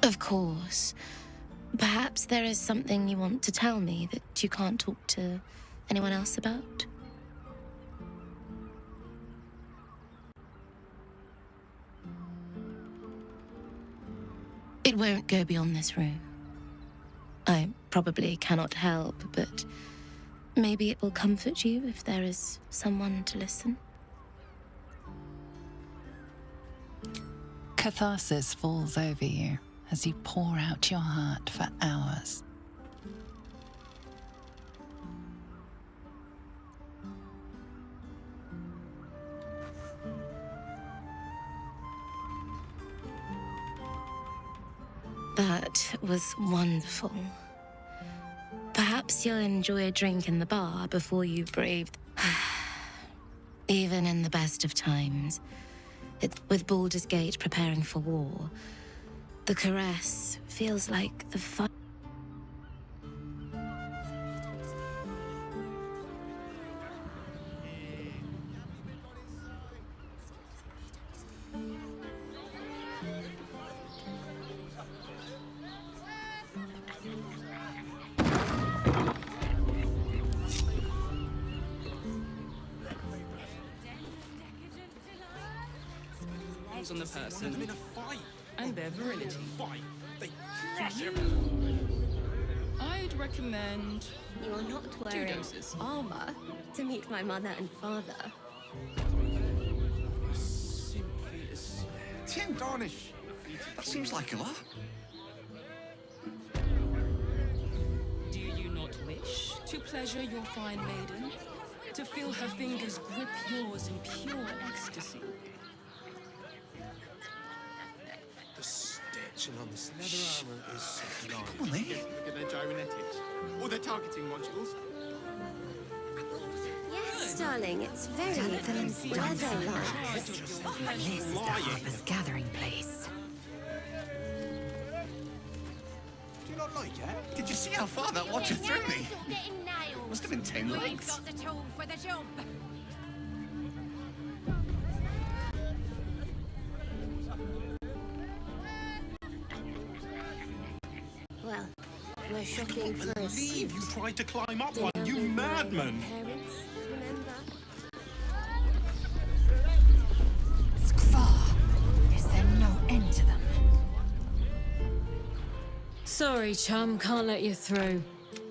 Of course. Perhaps there is something you want to tell me that you can't talk to anyone else about? It won't go beyond this room. I probably cannot help, but maybe it will comfort you if there is someone to listen. Catharsis falls over you as you pour out your heart for hours. That was wonderful. Perhaps you'll enjoy a drink in the bar before you brave. Even in the best of times, with Baldur's Gate preparing for war, the caress feels like the fun. On the person and their virility. I'd recommend you're not wearing armor to meet my mother and father. Tim Darnish. That seems like a lot. Do you not wish to pleasure your fine maiden? To feel her fingers grip yours in pure ecstasy? The stitching on this leather armor is sublime. Come on, Lee. Look at their gyrometics. Or their targeting modules. Yes, darling, it's very leather-like. This is the Harper's gathering place. Do you not like it? Did you see how far that watcher threw me? Must have been 10 legs. We've got the tool for the job. Well, we're shopping for a Believe you tried to climb up one, you madman! Parents, remember? Is there no end to them? Sorry, chum, can't let you through.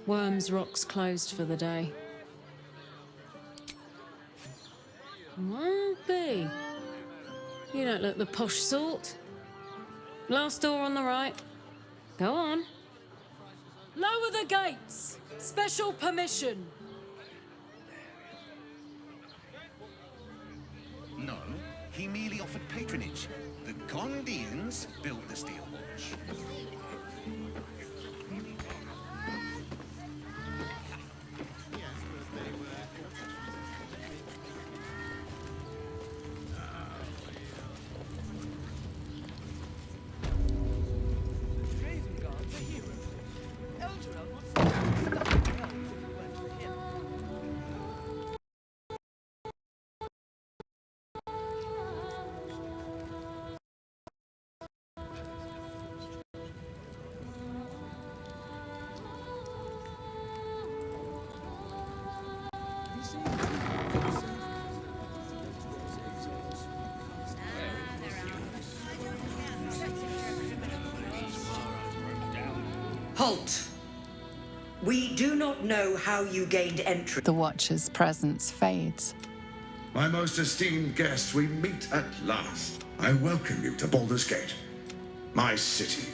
Worms Rock's closed for the day. Won't be. You don't look the posh sort. Last door on the right. Go on. Lower the gates! Special permission! No, he merely offered patronage. The Gondians built the steel watch. Halt! We do not know how you gained entry. The Watcher's presence fades. My most esteemed guest, we meet at last. I welcome you to Baldur's Gate, my city.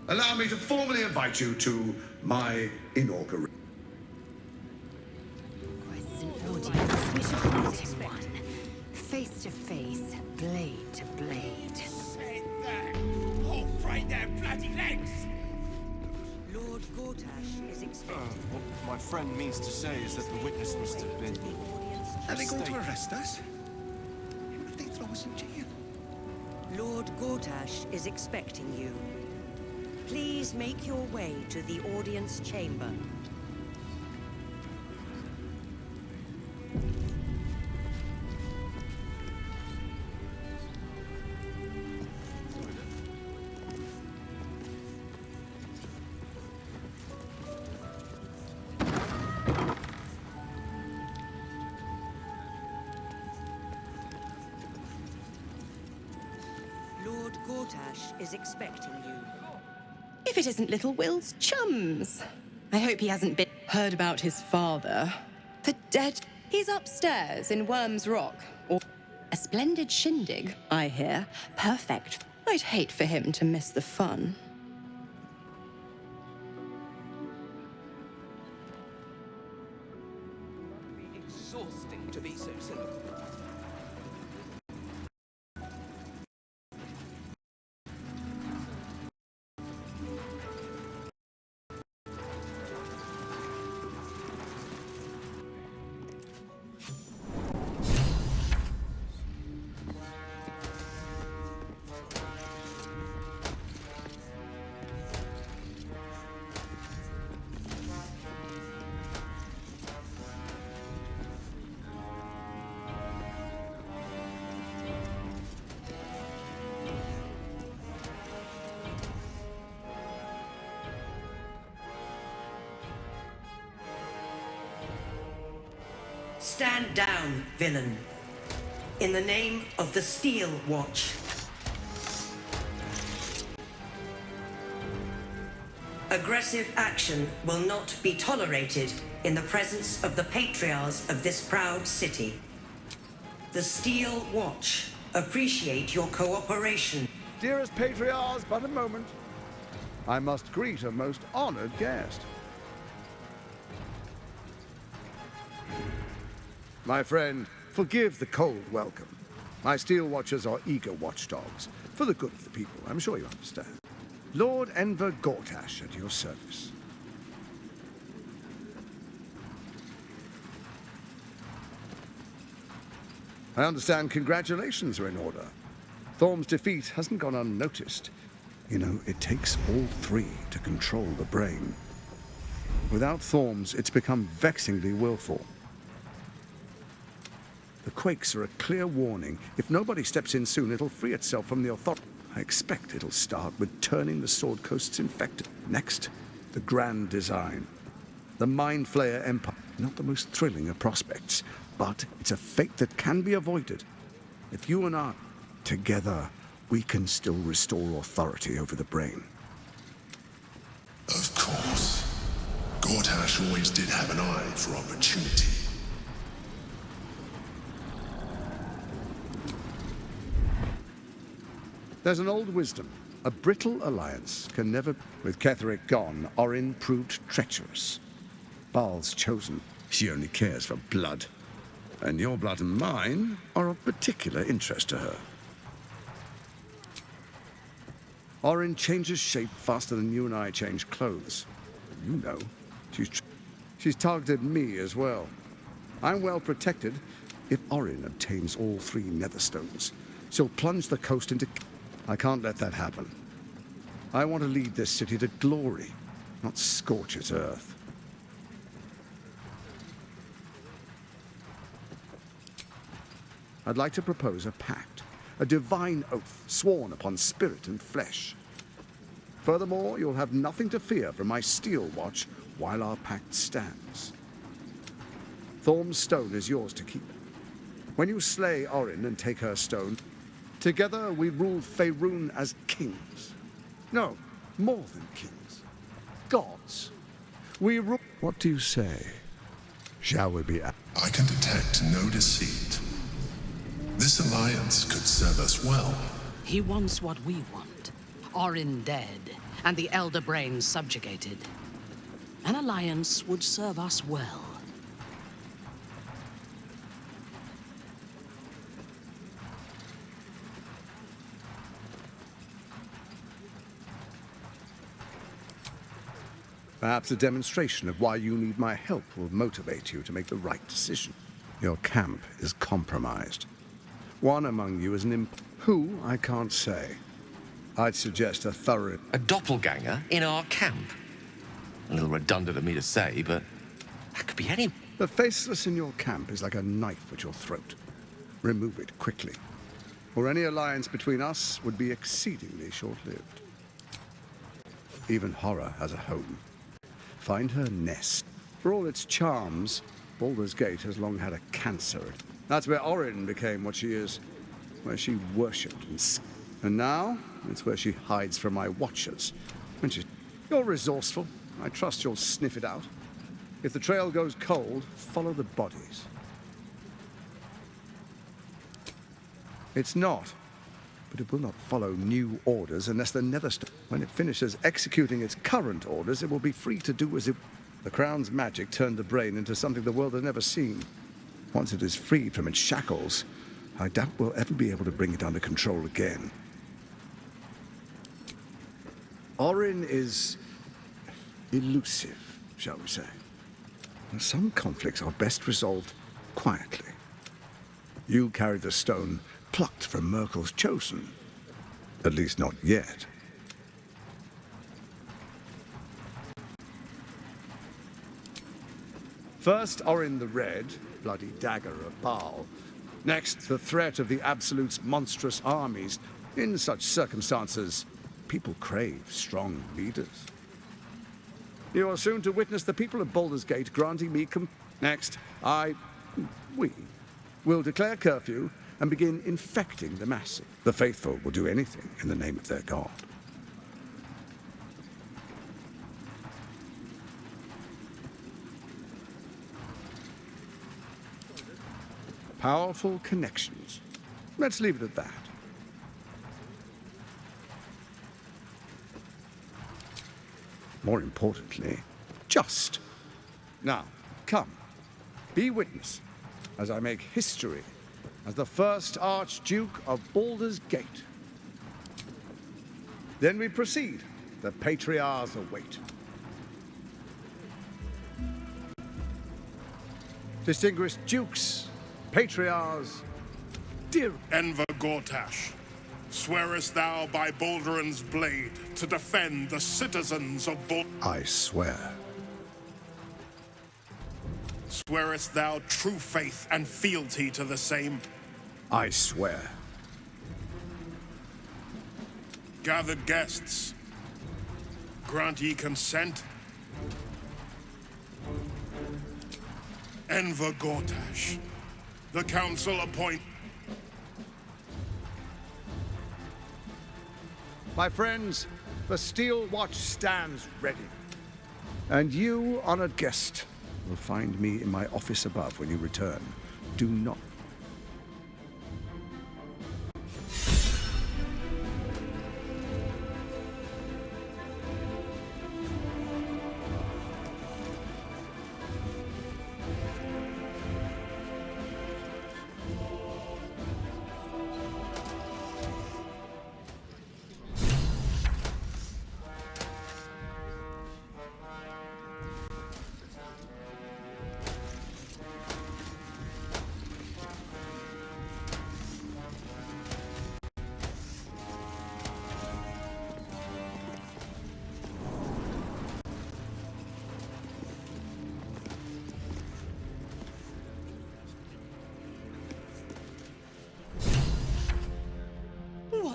Allow me to formally invite you to my inauguration. Face to face, blade to blade. Sit there! Oh, right there, bloody legs! Lord Gortash is expected. What my friend means to say is that the witness must have been... Are they going to arrest us? If they throw us in jail? Lord Gortash is expecting you. Please make your way to the audience chamber. Lord Gortash is expecting you. If it isn't little Will's chums. I hope he hasn't heard about his father. The dead. He's upstairs in Worm's Rock. Or a splendid shindig, I hear. Perfect. I'd hate for him to miss the fun. Exhausting to be so cynical. Stand down, villain. In the name of the Steel Watch. Aggressive action will not be tolerated in the presence of the patriarchs of this proud city. The Steel Watch appreciate your cooperation. Dearest patriarchs, but a moment. I must greet a most honored guest. My friend, forgive the cold welcome. My Steel Watchers are eager watchdogs, for the good of the people, I'm sure you understand. Lord Enver Gortash at your service. I understand congratulations are in order. Thorm's defeat hasn't gone unnoticed. You know, it takes all three to control the brain. Without Thorm's, it's become vexingly willful. The quakes are a clear warning. If nobody steps in soon, it'll free itself from the authority. I expect it'll start with turning the Sword Coasts infected. Next, the grand design. The Mind Flayer Empire. Not the most thrilling of prospects, but it's a fate that can be avoided. If you and I, together, we can still restore authority over the brain. Of course. Gortash always did have an eye for opportunity. There's an old wisdom. A brittle alliance can never... With Ketheric gone, Orin proved treacherous. Baal's chosen. She only cares for blood. And your blood and mine are of particular interest to her. Orin changes shape faster than you and I change clothes. You know, she's targeted me as well. I'm well protected. If Orin obtains all three Netherstones, she'll plunge the coast into... I can't let that happen. I want to lead this city to glory, not scorch its earth. I'd like to propose a pact, a divine oath sworn upon spirit and flesh. Furthermore, you'll have nothing to fear from my Steel Watch while our pact stands. Thorm's stone is yours to keep. When you slay Orin and take her stone, Together we rule Faerun as kings. No, more than kings. Gods. We rule... What do you say? Shall we be... I can detect no deceit. This alliance could serve us well. He wants what we want. Orin dead, and the Elder Brain subjugated. An alliance would serve us well. Perhaps a demonstration of why you need my help will motivate you to make the right decision. Your camp is compromised. One among you is an who, I can't say. I'd suggest a thorough... A doppelganger in our camp? A little redundant of me to say, but that could be any... The faceless in your camp is like a knife at your throat. Remove it quickly, or any alliance between us would be exceedingly short-lived. Even horror has a home. Find her nest. For all its charms, Baldur's Gate has long had a cancer. That's where Orin became what she is, where she worshipped and now it's where she hides from my watchers. You're resourceful. I trust you'll sniff it out. If the trail goes cold, follow the bodies. It's not, but it will not follow new orders unless the Netherstone. When it finishes executing its current orders, it will be free to do as it... The Crown's magic turned the brain into something the world has never seen. Once it is freed from its shackles, I doubt we'll ever be able to bring it under control again. Orin is elusive, shall we say. Some conflicts are best resolved quietly. You carry the stone plucked from Merkel's chosen. At least not yet. First, Orin the Red, bloody dagger of Baal. Next, the threat of the Absolute's monstrous armies. In such circumstances, people crave strong leaders. You are soon to witness the people of Baldur's Gate granting me Next, we will declare curfew and begin infecting the masses. The faithful will do anything in the name of their god. Powerful connections. Let's leave it at that. More importantly, just. Now, come, be witness as I make history as the first Archduke of Baldur's Gate. Then we proceed. The Patriarchs await. Distinguished Dukes, Patriarchs, dear Enver Gortash, swearest thou by Balduran's blade to defend the citizens of Baldur? I swear. Swearest thou true faith and fealty to the same? I swear. Gathered guests, grant ye consent? Enver Gortash, the council appoint... My friends, the Steel Watch stands ready. And you, honored guest, will find me in my office above when you return. Do not...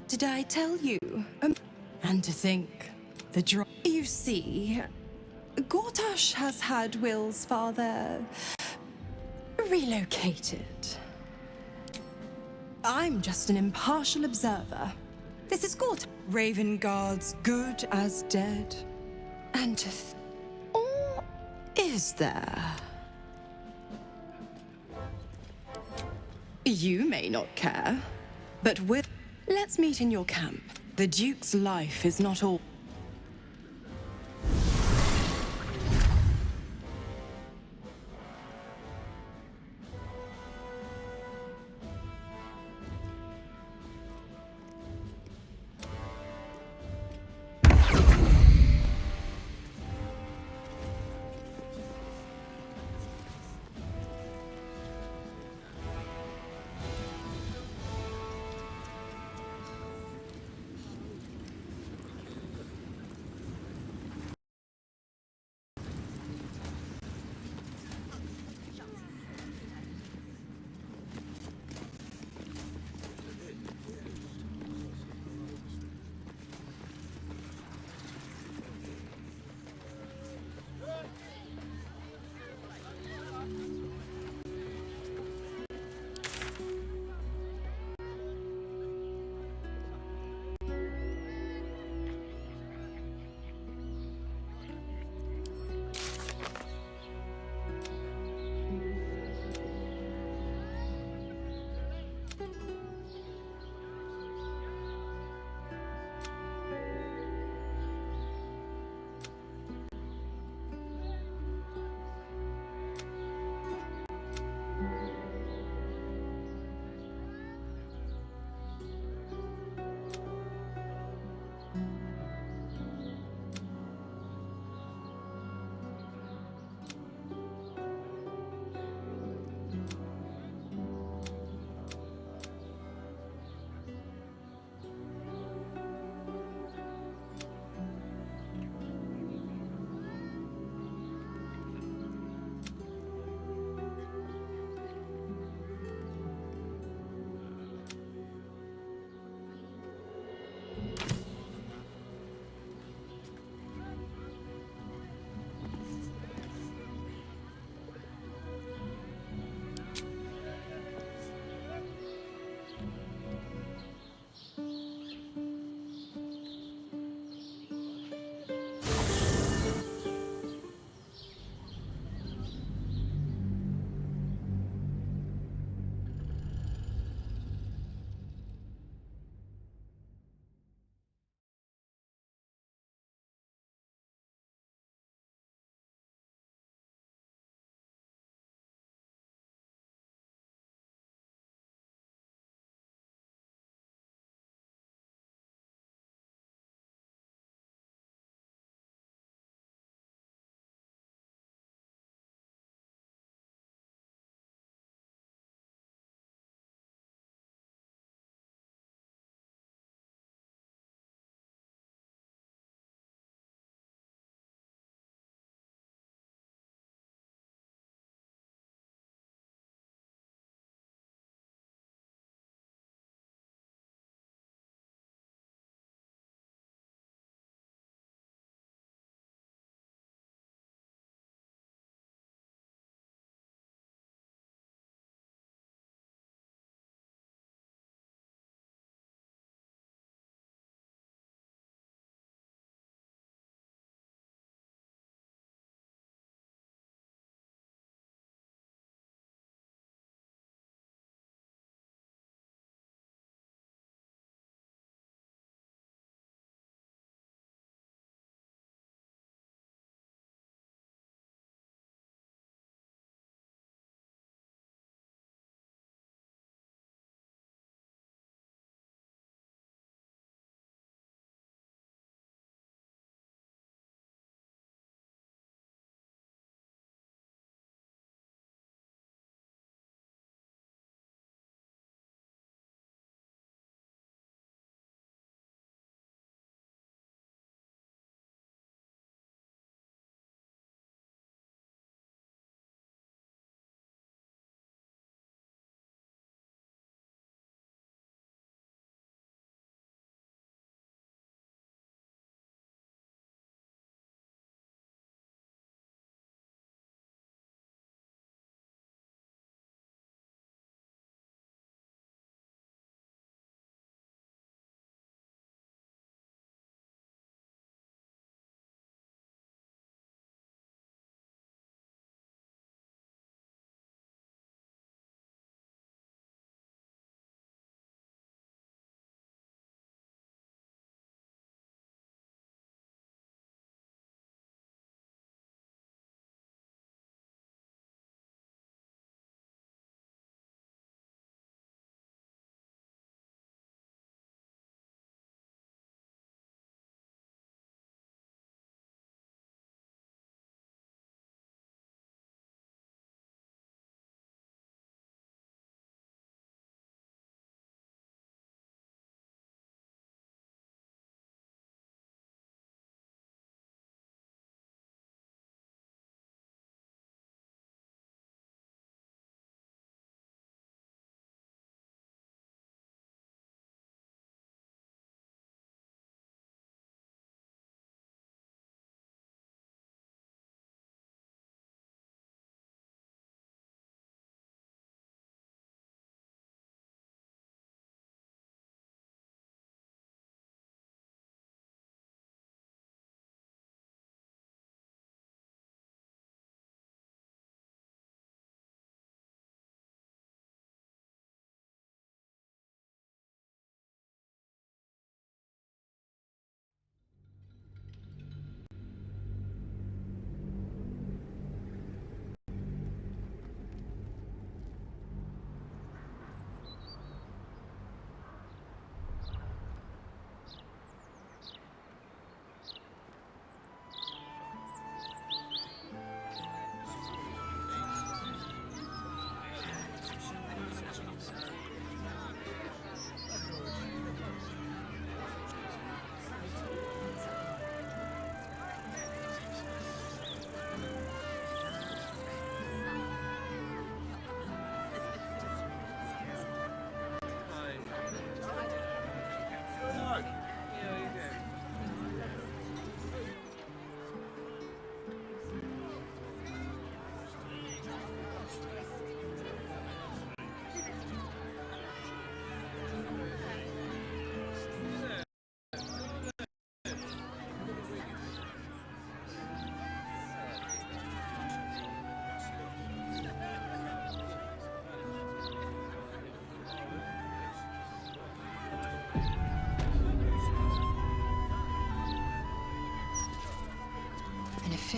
What did I tell you? And to think, You see, Gortash has had Will's father relocated. I'm just an impartial observer. This is Gort. Raven guards good as dead. And or is there? You may not care, but let's meet in your camp. The Duke's life is not all.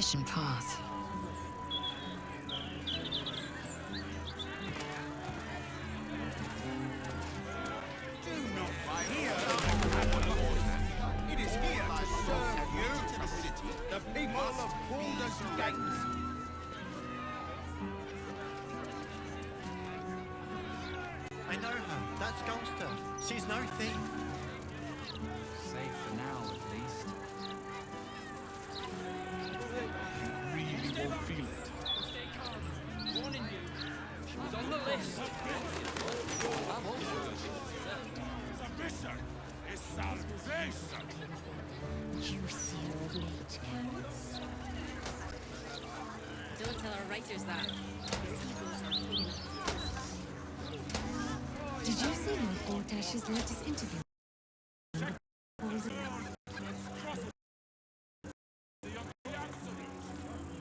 efficient path. It is here to serve you, the people of Baldur's Gate. I know her. That's Ghoster. She's no thief. Safe for now, at least. You really won't feel it. Stay calm. Warning you. She was on the list. Submission is salvation. You see old mage counts. Don't tell our writers that. Did you see Lord Ortash's latest interview?